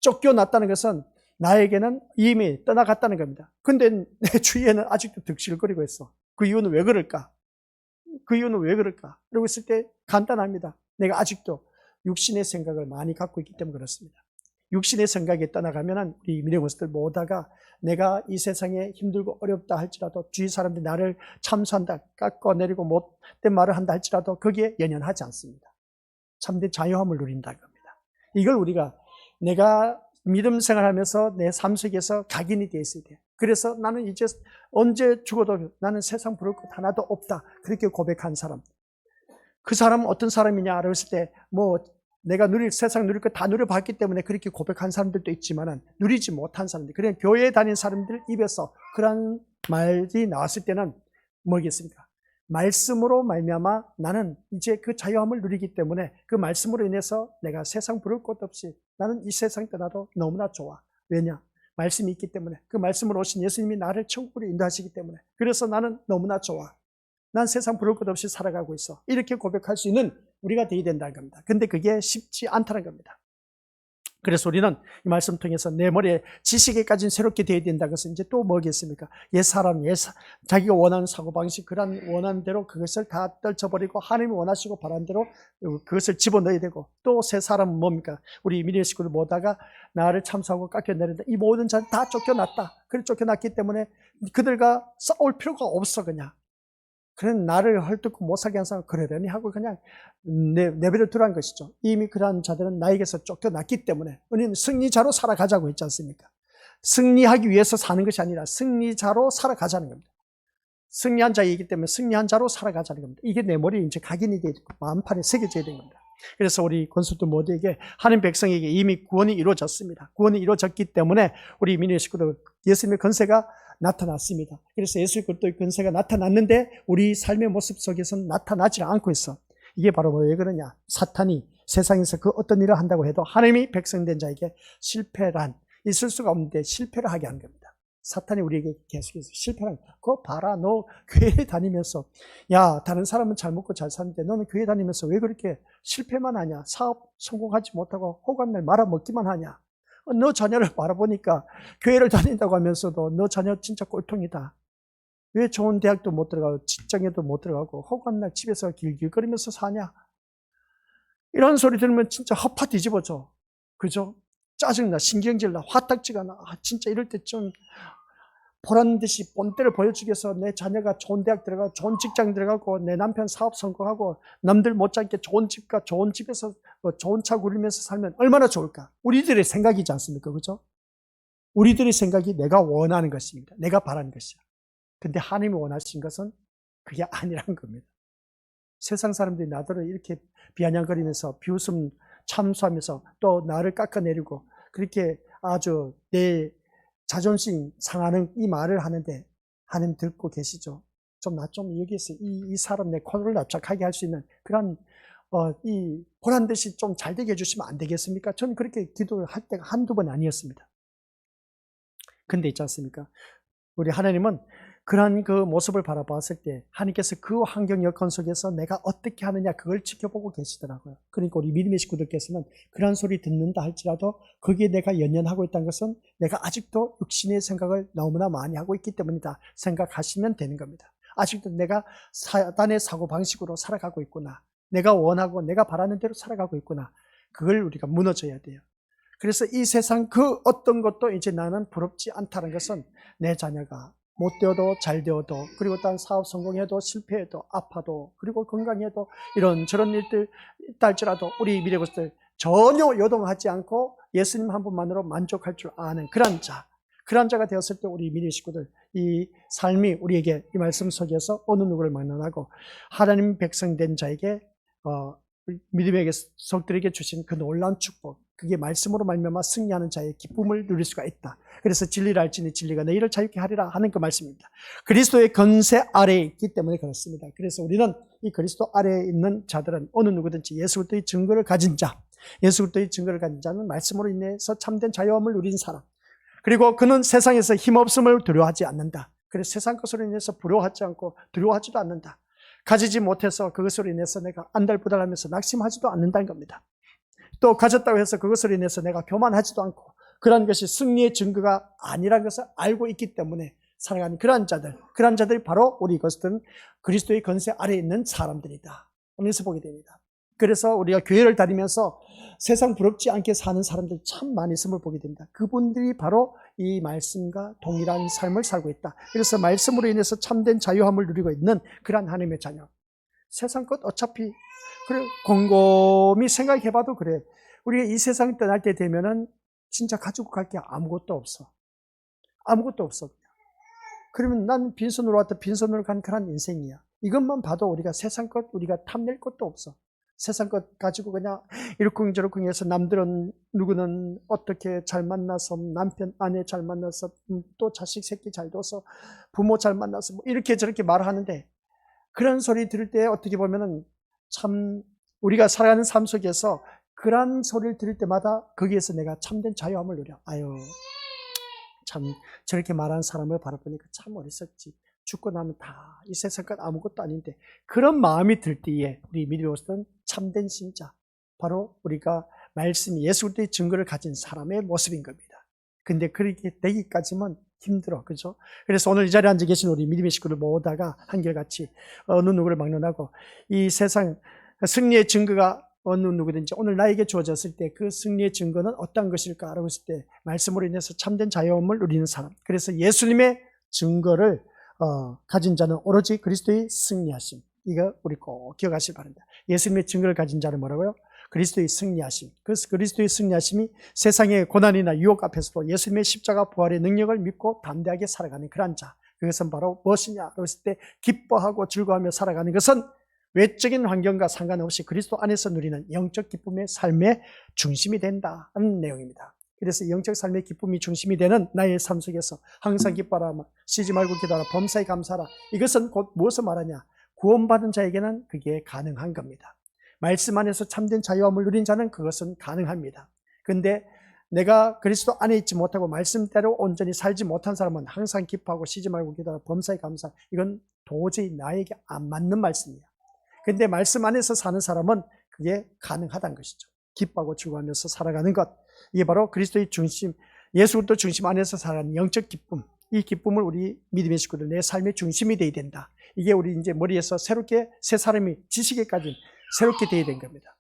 쫓겨났다는 것은 나에게는 이미 떠나갔다는 겁니다. 근데 내 주위에는 아직도 득실거리고 있어. 그 이유는 왜 그럴까? 그러고 있을 때 간단합니다. 내가 아직도 육신의 생각을 많이 갖고 있기 때문에 그렇습니다. 육신의 생각에 떠나가면 우리 미래모습들 모두가 내가 이 세상에 힘들고 어렵다 할지라도 주위 사람들이 나를 참수한다, 깎아내리고 못된 말을 한다 할지라도 거기에 연연하지 않습니다. 참된 자유함을 누린다는 겁니다. 이걸 우리가 내가 믿음 생활하면서 내 삶 속에서 각인이 되어 있어야 돼요. 그래서 나는 이제 언제 죽어도 나는 세상 부를 것 하나도 없다, 그렇게 고백한 사람. 그 사람은 어떤 사람이냐 그랬을 때 내가 세상 누릴 거 다 누려봤기 때문에 그렇게 고백한 사람들도 있지만은 누리지 못한 사람들, 그냥 교회에 다니는 사람들 입에서 그런 말이 나왔을 때는 뭐겠습니까? 말씀으로 말미암아 나는 이제 그 자유함을 누리기 때문에 그 말씀으로 인해서 내가 세상 부를 것 없이 나는 이 세상 떠나도 너무나 좋아. 왜냐? 말씀이 있기 때문에, 그 말씀으로 오신 예수님이 나를 천국으로 인도하시기 때문에, 그래서 나는 너무나 좋아. 난 세상 부를 것 없이 살아가고 있어. 이렇게 고백할 수 있는 우리가 되어야 된다는 겁니다. 근데 그게 쉽지 않다는 겁니다. 그래서 우리는 이 말씀 통해서 내 머리에 지식에까지는 새롭게 되어야 된다는 것은 이제 또 뭐겠습니까? 옛사람, 자기가 원하는 사고방식, 그런 원하는 대로 그것을 다 떨쳐버리고 하나님이 원하시고 바라는 대로 그것을 집어넣어야 되고, 또 새 사람은 뭡니까? 우리 미래 식구들 모다가 나를 참수하고 깎여내린다. 이 모든 자는 다 쫓겨났다. 그래 쫓겨났기 때문에 그들과 싸울 필요가 없어. 그냥 그런 나를 헐뜯고 못살게 한 사람은 그러려니 하고 그냥 내버려 두라는 것이죠. 이미 그러한 자들은 나에게서 쫓겨났기 때문에 우리는 승리자로 살아가자고 했지 않습니까? 승리하기 위해서 사는 것이 아니라 승리자로 살아가자는 겁니다. 승리한 자이기 때문에 승리한 자로 살아가자는 겁니다. 이게 내 머리에 이제 각인이 되고 마음판에 새겨져야 되는 겁니다. 그래서 우리 권수들 모두에게, 하나님 백성에게 이미 구원이 이루어졌습니다. 구원이 이루어졌기 때문에 우리 민의 식구들 예수님의 권세가 나타났습니다. 그래서 예수 그리스도의 권세가 나타났는데 우리 삶의 모습 속에서는 나타나지 않고 있어. 이게 바로 왜 그러냐? 사탄이 세상에서 그 어떤 일을 한다고 해도 하나님이 백성된 자에게 실패란 있을 수가 없는데 실패를 하게 하는 겁니다. 사탄이 우리에게 계속해서 실패란, 그거 봐라, 너 교회 다니면서, 야, 다른 사람은 잘 먹고 잘 사는데 너는 교회 다니면서 왜 그렇게 실패만 하냐? 사업 성공하지 못하고 호감날 말아먹기만 하냐? 너 자녀를 바라보니까 교회를 다닌다고 하면서도 너 자녀 진짜 꼴통이다. 왜 좋은 대학도 못 들어가고 직장에도 못 들어가고 호감날 집에서 길길거리면서 사냐? 이런 소리 들으면 진짜 허파 뒤집어져. 그죠? 짜증나, 신경질나, 화딱지가 나. 진짜 이럴 때 좀 보란듯이 본때를 보여주기 위해서 내 자녀가 좋은 대학 들어가고 좋은 직장 들어가고 내 남편 사업 성공하고 남들 못지않게 좋은 집과 좋은 집에서 좋은 차 구리면서 살면 얼마나 좋을까? 우리들의 생각이지 않습니까? 그죠? 우리들의 생각이 내가 원하는 것입니다. 내가 바라는 것이야. 근데 하나님이 원하신 것은 그게 아니란 겁니다. 세상 사람들이 나더러 이렇게 비아냥거리면서 비웃음 참수하면서 또 나를 깎아내리고 그렇게 아주 내 자존심 상하는 이 말을 하는데 하나님 듣고 계시죠? 나 좀 여기에서 이 사람 내 코를 납작하게 할 수 있는 그런 이 보란 듯이 좀 잘 되게 해주시면 안 되겠습니까? 저는 그렇게 기도를 할 때가 한두 번 아니었습니다. 근데 있지 않습니까? 우리 하나님은 그런 그 모습을 바라봤을 때 하나님께서 그 환경 여건 속에서 내가 어떻게 하느냐 그걸 지켜보고 계시더라고요. 그러니까 우리 믿음의 식구들께서는 그런 소리 듣는다 할지라도 거기에 내가 연연하고 있다는 것은 내가 아직도 육신의 생각을 너무나 많이 하고 있기 때문이다 생각하시면 되는 겁니다. 아직도 내가 사단의 사고방식으로 살아가고 있구나. 내가 원하고 내가 바라는 대로 살아가고 있구나. 그걸 우리가 무너져야 돼요. 그래서 이 세상 그 어떤 것도 이제 나는 부럽지 않다는 것은 내 자녀가 못 되어도 잘 되어도 그리고 딴 사업 성공해도 실패해도 아파도 그리고 건강해도 이런저런 일들 있다 할지라도 우리 미래고스들 전혀 요동하지 않고 예수님 한 분만으로 만족할 줄 아는 그런 자가 되었을 때 우리 미래 식구들 이 삶이 우리에게 이 말씀 속에서 어느 누구를 만나고 하나님 백성된 자에게 믿음의 속들에게 주신 그 놀라운 축복, 그게 말씀으로 말미암아 승리하는 자의 기쁨을 누릴 수가 있다. 그래서 진리를 알지니 진리가 너희를 자유케 하리라 하는 그 말씀입니다. 그리스도의 권세 아래에 있기 때문에 그렇습니다. 그래서 우리는 이 그리스도 아래에 있는 자들은 어느 누구든지 예수 그리스도의 증거를 가진 자, 예수 그리스도의 증거를 가진 자는 말씀으로 인해서 참된 자유함을 누린 사람, 그리고 그는 세상에서 힘없음을 두려워하지 않는다. 그래서 세상 것으로 인해서 부러워하지 않고 두려워하지도 않는다. 가지지 못해서 그것으로 인해서 내가 안달부달하면서 낙심하지도 않는다는 겁니다. 또 가졌다고 해서 그것으로 인해서 내가 교만하지도 않고 그런 것이 승리의 증거가 아니라는 것을 알고 있기 때문에 살아가는 그런 자들이 바로 우리 것들은 그리스도의 권세 아래에 있는 사람들이다. 그래서 보게 됩니다. 그래서 우리가 교회를 다니면서 세상 부럽지 않게 사는 사람들 참 많이 있음을 보게 됩니다. 그분들이 바로 이 말씀과 동일한 삶을 살고 있다. 그래서 말씀으로 인해서 참된 자유함을 누리고 있는 그런 하나님의 자녀. 세상 것 어차피 그래 곰곰이 생각해봐도 그래. 우리가 이 세상 떠날 때 되면은 진짜 가지고 갈 게 아무것도 없어. 아무것도 없어. 그러면 난 빈손으로 왔다 빈손으로 간 그런 인생이야. 이것만 봐도 우리가 세상 것 우리가 탐낼 것도 없어. 세상 것 가지고 그냥 이러쿵저러쿵 해서 남들은 누구는 어떻게 잘 만나서 남편 아내 잘 만나서 또 자식 새끼 잘 둬서 부모 잘 만나서 뭐 이렇게 저렇게 말하는데, 그런 소리 들을 때 어떻게 보면은 참 우리가 살아가는 삶 속에서 그런 소리를 들을 때마다 거기에서 내가 참된 자유함을 누려. 아유, 참 저렇게 말하는 사람을 바라보니까 참 어리석지. 죽고 나면 다 이 세상 것 아무것도 아닌데, 그런 마음이 들 때에 우리 믿음으로서는 참된 신자, 바로 우리가 말씀이 예수 그리스도의 증거를 가진 사람의 모습인 겁니다. 근데 그렇게 되기까지만 힘들어, 그죠? 그래서 오늘 이 자리에 앉아 계신 우리 믿음의 식구를 모으다가 한결같이 어느 누구를 막론하고 이 세상 승리의 증거가 어느 누구든지 오늘 나에게 주어졌을 때 그 승리의 증거는 어떤 것일까 알아보을 때 말씀으로 인해서 참된 자유함을 누리는 사람, 그래서 예수님의 증거를 가진 자는 오로지 그리스도의 승리하심, 이거 우리 꼭 기억하시기 바랍니다. 예수님의 증거를 가진 자는 뭐라고요? 그리스도의 승리하심. 그래서 그리스도의 승리하심이 세상의 고난이나 유혹 앞에서도 예수님의 십자가 부활의 능력을 믿고 담대하게 살아가는 그런 자, 그것은 바로 무엇이냐 그랬을 때 기뻐하고 즐거워하며 살아가는 것은 외적인 환경과 상관없이 그리스도 안에서 누리는 영적 기쁨의 삶의 중심이 된다는 내용입니다. 그래서 영적 삶의 기쁨이 중심이 되는 나의 삶 속에서 항상 기뻐하라, 쉬지 말고 기도하라, 범사에 감사하라, 이것은 곧 무엇을 말하냐? 구원받은 자에게는 그게 가능한 겁니다. 말씀 안에서 참된 자유함을 누린 자는 그것은 가능합니다. 그런데 내가 그리스도 안에 있지 못하고 말씀대로 온전히 살지 못한 사람은 항상 기뻐하고 쉬지 말고 기도하라, 범사에 감사하라, 이건 도저히 나에게 안 맞는 말씀이야. 근데 말씀 안에서 사는 사람은 그게 가능하다는 것이죠. 기뻐하고 즐거워하면서 살아가는 것, 이게 바로 그리스도의 중심, 예수 그리스도 중심 안에서 살아가는 영적 기쁨, 이 기쁨을 우리 믿음의 식구들, 내 삶의 중심이 되어야 된다. 이게 우리 이제 머리에서 새롭게 새 사람이 지식에까지 새롭게 되어야 된 겁니다.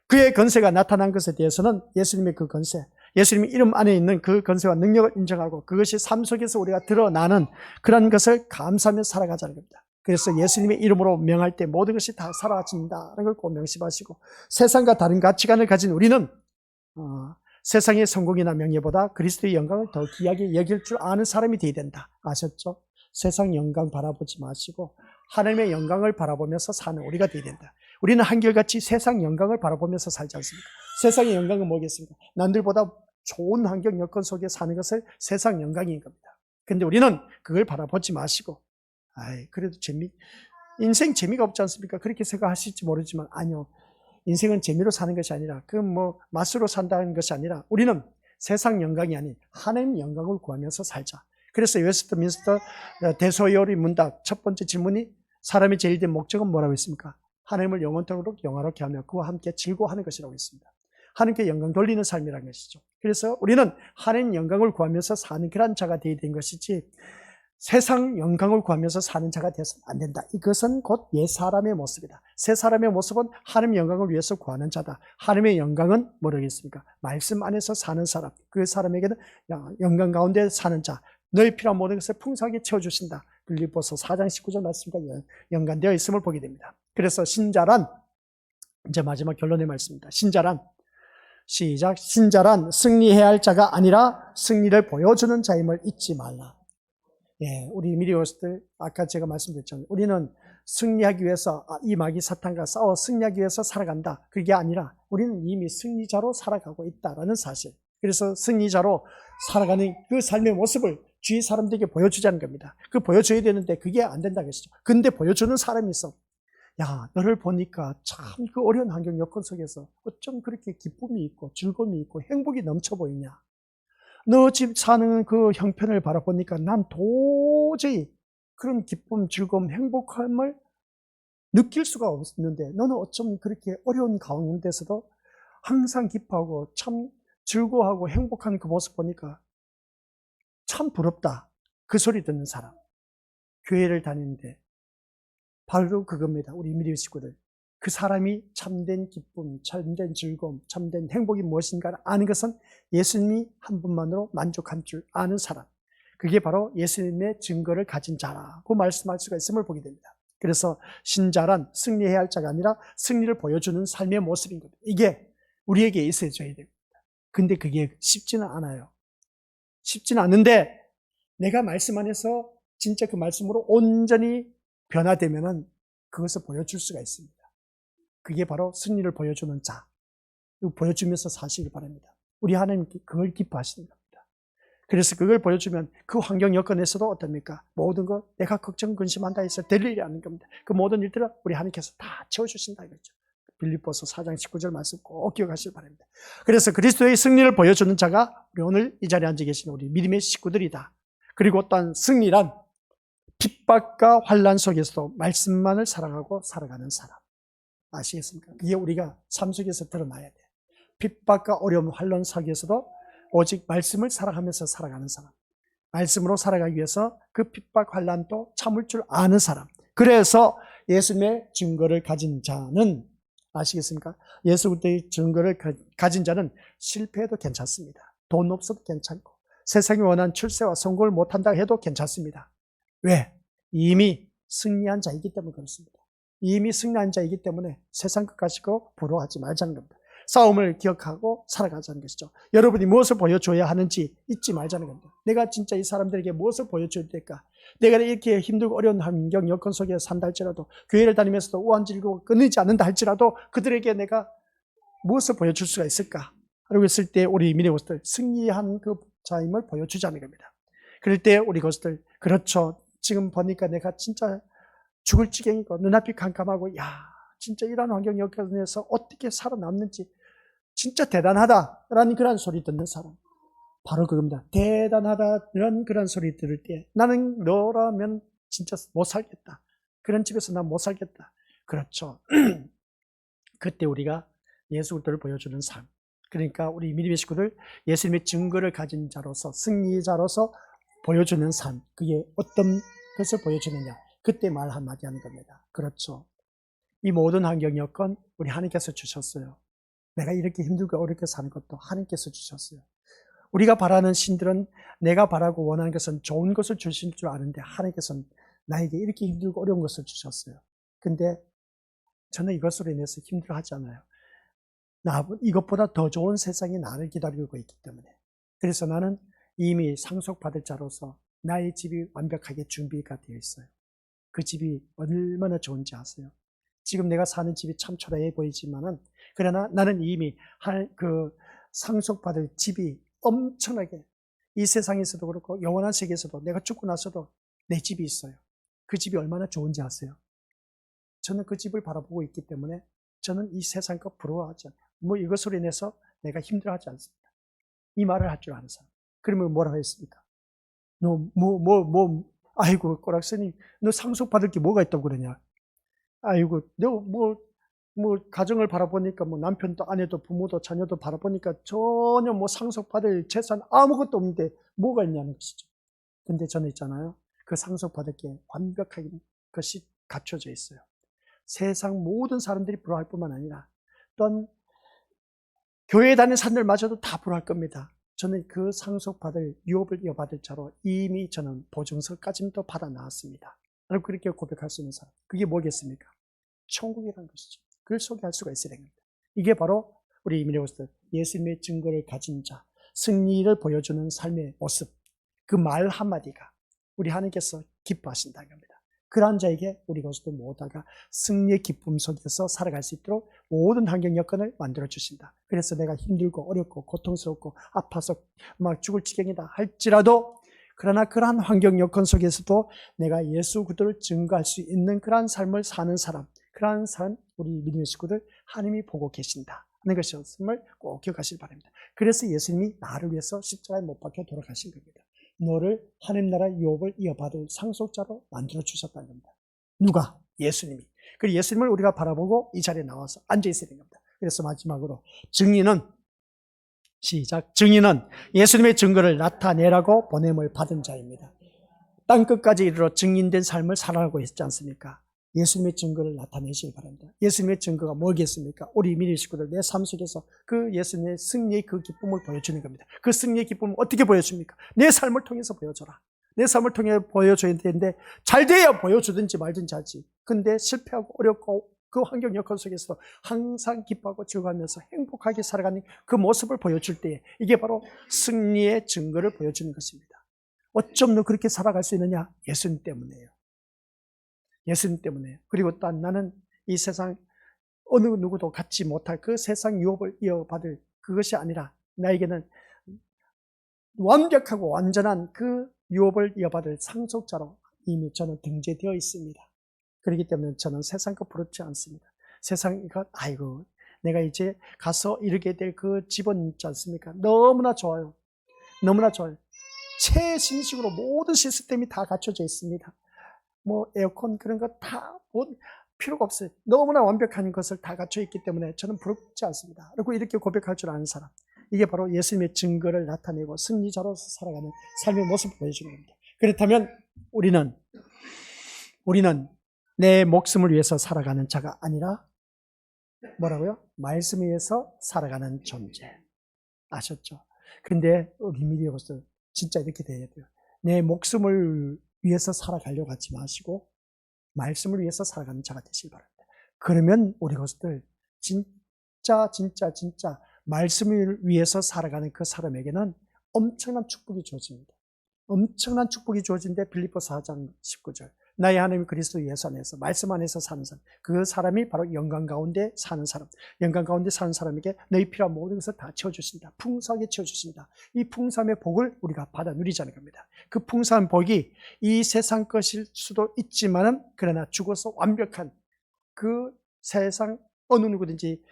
그의 건세가 나타난 것에 대해서는 예수님의 그 건세, 예수님의 이름 안에 있는 그 건세와 능력을 인정하고 그것이 삶 속에서 우리가 드러나는 그런 것을 감사하며 살아가자는 겁니다. 그래서 예수님의 이름으로 명할 때 모든 것이 다 사라진다는 걸 꼭 명심하시고, 세상과 다른 가치관을 가진 우리는 세상의 성공이나 명예보다 그리스도의 영광을 더 귀하게 여길 줄 아는 사람이 되어야 된다. 아셨죠? 세상 영광 바라보지 마시고 하나님의 영광을 바라보면서 사는 우리가 되어야 된다. 우리는 한결같이 세상 영광을 바라보면서 살지 않습니까? 세상의 영광은 뭐겠습니까? 남들보다 좋은 환경 여건 속에 사는 것을 세상 영광인 겁니다. 근데 우리는 그걸 바라보지 마시고, 그래도 인생 재미가 없지 않습니까? 그렇게 생각하실지 모르지만 아니요. 인생은 재미로 사는 것이 아니라, 맛으로 산다는 것이 아니라, 우리는 세상 영광이 아닌 하나님 영광을 구하면서 살자. 그래서 웨스트민스터 대소요리 문답 첫 번째 질문이 사람의 제일 된 목적은 뭐라고 했습니까? 하나님을 영원토록 영화롭게 하며 그와 함께 즐거워하는 것이라고 했습니다. 하나님께 영광 돌리는 삶이라는 것이죠. 그래서 우리는 하나님 영광을 구하면서 사는 그런 자가 되어야 된 것이지 세상 영광을 구하면서 사는 자가 되어서는 안 된다. 이것은 곧 옛사람의 모습이다. 새 사람의 모습은 하나님의 영광을 위해서 구하는 자다. 하나님의 영광은 뭐라겠습니까? 말씀 안에서 사는 사람, 그 사람에게는 영광 가운데 사는 자, 너의 필요한 모든 것을 풍성하게 채워주신다. 빌립보서 4장 19절 말씀과 연관되어 있음을 보게 됩니다. 그래서 신자란, 이제 마지막 결론의 말씀입니다. 신자란, 시작. 신자란 승리해야 할 자가 아니라 승리를 보여주는 자임을 잊지 말라. 우리 미리오스들, 아까 제가 말씀드렸잖아요. 우리는 승리하기 위해서 이 마귀 사탄과 싸워 승리하기 위해서 살아간다. 그게 아니라 우리는 이미 승리자로 살아가고 있다라는 사실. 그래서 승리자로 살아가는 그 삶의 모습을 주위 사람들에게 보여주자는 겁니다. 그 보여줘야 되는데 그게 안 된다는 것이죠. 근데 보여주는 사람이 있어. 야, 너를 보니까 참 그 어려운 환경 여건 속에서 어쩜 그렇게 기쁨이 있고 즐거움이 있고 행복이 넘쳐 보이냐. 너 집 사는 그 형편을 바라보니까 난 도저히 그런 기쁨, 즐거움, 행복함을 느낄 수가 없는데 너는 어쩜 그렇게 어려운 가운데서도 항상 기뻐하고 참 즐거워하고 행복한 그 모습 보니까 참 부럽다. 그 소리 듣는 사람. 교회를 다니는데 바로 그겁니다. 우리 미리 식구들. 그 사람이 참된 기쁨, 참된 즐거움, 참된 행복이 무엇인가를 아는 것은 예수님이 한 분만으로 만족한 줄 아는 사람. 그게 바로 예수님의 증거를 가진 자라고 말씀할 수가 있음을 보게 됩니다. 그래서 신자란 승리해야 할 자가 아니라 승리를 보여주는 삶의 모습인 겁니다. 이게 우리에게 있어줘야 됩니다. 근데 그게 쉽지는 않아요. 쉽지는 않은데 내가 말씀 안에서 진짜 그 말씀으로 온전히 변화되면은 그것을 보여줄 수가 있습니다. 그게 바로 승리를 보여주는 자, 보여주면서 사시길 바랍니다. 우리 하나님 그걸 기뻐하시는 겁니다. 그래서 그걸 보여주면 그 환경 여건에서도 어떻습니까? 모든 거 내가 걱정 근심한다 해서 될 일이 아닌 겁니다. 그 모든 일들을 우리 하나님께서 다 채워주신다 이거죠. 빌립보서 4장 19절 말씀 꼭 기억하시길 바랍니다. 그래서 그리스도의 승리를 보여주는 자가 우리 오늘 이 자리에 앉아 계신 우리 믿음의 식구들이다. 그리고 또한 승리란 핍박과 환난 속에서도 말씀만을 사랑하고 살아가는 사람. 아시겠습니까? 그게 우리가 삶 속에서 드러나야 돼요. 핍박과 어려움, 환난 속에서도 오직 말씀을 사랑하면서 살아가는 사람. 말씀으로 살아가기 위해서 그 핍박, 환난도 참을 줄 아는 사람. 그래서 예수님의 증거를 가진 자는 아시겠습니까? 예수 그리스도의 증거를 가진 자는 실패해도 괜찮습니다. 돈 없어도 괜찮고 세상이 원하는 출세와 성공을 못한다 해도 괜찮습니다. 왜? 이미 승리한 자이기 때문에 그렇습니다. 이미 승리한 자이기 때문에 세상 것 가지고 부러워하지 말자는 겁니다. 싸움을 기억하고 살아가자는 것이죠. 여러분이 무엇을 보여줘야 하는지 잊지 말자는 겁니다. 내가 진짜 이 사람들에게 무엇을 보여줘야 될까? 내가 이렇게 힘들고 어려운 환경 여건 속에 산다 할지라도 교회를 다니면서도 우한질고 끊이지 않는다 할지라도 그들에게 내가 무엇을 보여줄 수가 있을까? 그러고 있을 때 우리 믿음의 것들 승리한 그 자임을 보여주자는 겁니다. 그럴 때 우리 것들 그렇죠. 지금 보니까 내가 진짜 죽을 지경이고 눈앞이 깜깜하고 야 진짜 이런 환경 여건에서 어떻게 살아남는지 진짜 대단하다라는 그런 소리 듣는 사람 바로 그겁니다. 대단하다는 그런 소리 들을 때 나는 너라면 진짜 못 살겠다. 그런 집에서 난 못 살겠다. 그렇죠. 그때 우리가 예수 그리스도를 보여주는 삶. 그러니까 우리 믿음의 식구들 예수님의 증거를 가진 자로서 승리자로서 보여주는 삶. 그게 어떤 것을 보여주느냐. 그때 말 한마디 하는 겁니다. 그렇죠. 이 모든 환경 여건 우리 하나님께서 주셨어요. 내가 이렇게 힘들고 어렵게 사는 것도 하나님께서 주셨어요. 우리가 바라는 신들은 내가 바라고 원하는 것은 좋은 것을 주실 줄 아는데 하나님께서는 나에게 이렇게 힘들고 어려운 것을 주셨어요. 근데 저는 이것으로 인해서 힘들어하지 않아요. 이것보다 더 좋은 세상이 나를 기다리고 있기 때문에. 그래서 나는 이미 상속받을 자로서 나의 집이 완벽하게 준비가 되어 있어요. 그 집이 얼마나 좋은지 아세요? 지금 내가 사는 집이 참 초라해 보이지만은 그러나 나는 이미 그 상속받을 집이 엄청나게 이 세상에서도 그렇고 영원한 세계에서도 내가 죽고 나서도 내 집이 있어요. 그 집이 얼마나 좋은지 아세요? 저는 그 집을 바라보고 있기 때문에 저는 이 세상 것 부러워하지 않아요. 뭐 이것으로 인해서 내가 힘들어하지 않습니다. 이 말을 할 줄 아는 사람. 그러면 뭐라고 했습니까? 아이고 꼬락선이 너 상속받을 게 뭐가 있다고 그러냐? 아이고, 너 가정을 바라보니까 남편도 아내도 부모도 자녀도 바라보니까 전혀 상속받을 재산 아무것도 없는데 뭐가 있냐는 것이죠. 근데 저는 있잖아요. 그 상속받을 게 완벽하게 것이 갖춰져 있어요. 세상 모든 사람들이 부러워할 뿐만 아니라 또한 교회에 다니는 사람들마저도 다 부러워할 겁니다. 저는 그 상속받을 유업을 이어받을 자로 이미 저는 보증서까지도 받아 나왔습니다. 여러분 그렇게 고백할 수 있는 사람. 그게 뭐겠습니까? 천국이라는 것이죠. 그걸 소개할 수가 있어야 됩니다. 이게 바로 우리 이민호스들 예수님의 증거를 가진 자, 승리를 보여주는 삶의 모습, 그 말 한마디가 우리 하나님께서 기뻐하신다는 겁니다. 그러한 자에게 우리 것들 모두가 승리의 기쁨 속에서 살아갈 수 있도록 모든 환경 여건을 만들어 주신다. 그래서 내가 힘들고 어렵고 고통스럽고 아파서 막 죽을 지경이다 할지라도 그러나 그러한 환경 여건 속에서도 내가 예수 그리스도를 증거할 수 있는 그러한 삶을 사는 사람, 그러한 삶 우리 믿음의 식구들 하나님이 보고 계신다 하는 것을 꼭 기억하시기 바랍니다. 그래서 예수님이 나를 위해서 십자가에 못 박혀 돌아가신 겁니다. 너를 하나님 나라 유업을 이어받을 상속자로 만들어 주셨다는 겁니다. 누가? 예수님이. 그리고 예수님을 우리가 바라보고 이 자리에 나와서 앉아 있어야 되는 겁니다. 그래서 마지막으로 증인은 시작. 증인은 예수님의 증거를 나타내라고 보냄을 받은 자입니다. 땅끝까지 이르러 증인된 삶을 살아가고 있지 않습니까? 예수님의 증거를 나타내시기 바랍니다. 예수님의 증거가 뭐겠습니까? 우리 믿음의 식구들 내 삶 속에서 그 예수님의 승리의 그 기쁨을 보여주는 겁니다. 그 승리의 기쁨을 어떻게 보여줍니까? 내 삶을 통해서 보여줘라. 내 삶을 통해 보여줘야 되는데 잘 돼야 보여주든지 말든지 하지. 근데 실패하고 어렵고 그 환경 여건 속에서도 항상 기뻐하고 즐거워하면서 행복하게 살아가는 그 모습을 보여줄 때 이게 바로 승리의 증거를 보여주는 것입니다. 어쩜 너 그렇게 살아갈 수 있느냐? 예수님 때문이에요. 예수님 때문에. 그리고 또 나는 이 세상 어느 누구도 갖지 못할 그 세상 유업을 이어받을 그것이 아니라 나에게는 완벽하고 완전한 그 유업을 이어받을 상속자로 이미 저는 등재되어 있습니다. 그렇기 때문에 저는 세상 것 부럽지 않습니다. 세상 것, 아이고, 내가 이제 가서 이르게 될 그 집은 있지 않습니까? 너무나 좋아요. 너무나 좋아요. 최신식으로 모든 시스템이 다 갖춰져 있습니다. 뭐 에어컨 그런 거 다 필요가 없어요. 너무나 완벽한 것을 다 갖춰 있기 때문에 저는 부럽지 않습니다. 그리고 이렇게 고백할 줄 아는 사람, 이게 바로 예수님의 증거를 나타내고 승리자로서 살아가는 삶의 모습을 보여주는 겁니다. 그렇다면 우리는 내 목숨을 위해서 살아가는 자가 아니라 뭐라고요? 말씀 위해서 살아가는 존재. 아셨죠? 근데 비밀이 여기서 진짜 이렇게 돼야 돼요. 내 목숨을 위해서 살아가려고 하지 마시고 말씀을 위해서 살아가는 자가 되시기 바랍니다. 그러면 우리 것들 진짜 말씀을 위해서 살아가는 그 사람에게는 엄청난 축복이 주어집니다. 엄청난 축복이 주어진데 빌립보서 4장 19절 나의 하나님 그리스도 예수 안에서 말씀 안에서 사는 사람, 그 사람이 바로 영광 가운데 사는 사람, 영광 가운데 사는 사람에게 너희 필요한 모든 것을 다 채워주십니다. 풍성하게 채워주십니다. 이 풍성함의 복을 우리가 받아 누리자는 겁니다. 그 풍성한 복이 이 세상 것일 수도 있지만은 그러나 죽어서 완벽한 그 세상 어느 누구든지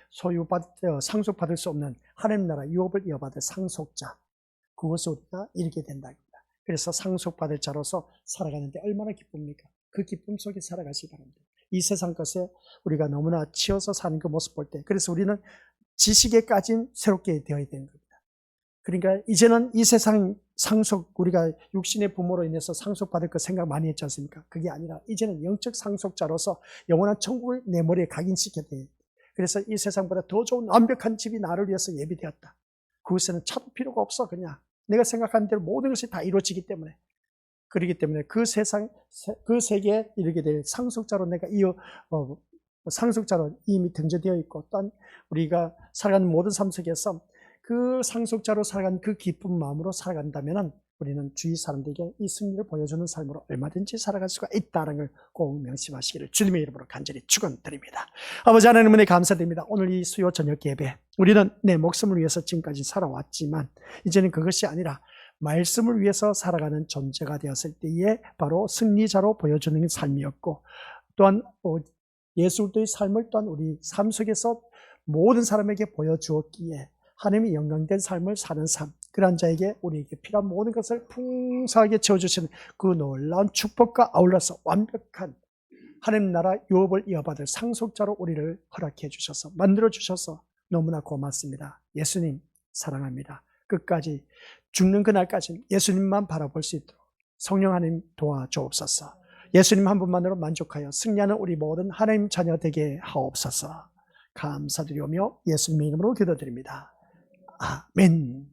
상속받을 수 없는 하나님 나라 유업을 이어받을 상속자, 그것을 우리가 이루게 된다. 그래서 상속받을 자로서 살아가는데 얼마나 기쁩니까? 그 기쁨 속에 살아가시기 바랍니다. 이 세상 것에 우리가 너무나 치여서 사는 그 모습 볼 때, 그래서 우리는 지식에까진 새롭게 되어야 되는 겁니다. 그러니까 이제는 이 세상 상속, 우리가 육신의 부모로 인해서 상속받을 거 생각 많이 했지 않습니까? 그게 아니라 이제는 영적 상속자로서 영원한 천국을 내 머리에 각인시켜야 돼요. 그래서 이 세상보다 더 좋은 완벽한 집이 나를 위해서 예비되었다. 그것에는 차도 필요가 없어. 그냥 내가 생각하는 대로 모든 것이 다 이루어지기 때문에. 그렇기 때문에 그 세상, 그 세계에 이르게 될 상속자로 내가 상속자로 이미 등재되어 있고, 또한 우리가 살아가는 모든 삶 속에서 그 상속자로 살아가는 그 기쁜 마음으로 살아간다면 우리는 주위 사람들에게 이 승리를 보여주는 삶으로 얼마든지 살아갈 수가 있다는 걸 꼭 명심하시기를 주님의 이름으로 간절히 축원드립니다. 아버지 하나님 은혜 감사드립니다. 오늘 이 수요 저녁 예배, 우리는 내 목숨을 위해서 지금까지 살아왔지만 이제는 그것이 아니라 말씀을 위해서 살아가는 존재가 되었을 때에 바로 승리자로 보여주는 삶이었고, 또한 예수 그리스도의 삶을 또한 우리 삶 속에서 모든 사람에게 보여주었기에 하나님의 영광된 삶을 사는 삶, 그런 자에게 우리에게 필요한 모든 것을 풍성하게 채워주시는 그 놀라운 축복과 아울러서 완벽한 하나님 나라 유업을 이어받을 상속자로 우리를 허락해 주셔서 만들어 주셔서 너무나 고맙습니다. 예수님 사랑합니다. 끝까지 죽는 그날까지 예수님만 바라볼 수 있도록 성령 하나님 도와주옵소서. 예수님 한 분만으로 만족하여 승리하는 우리 모든 하나님 자녀 되게 하옵소서. 감사드리오며 예수님의 이름으로 기도드립니다. 아멘.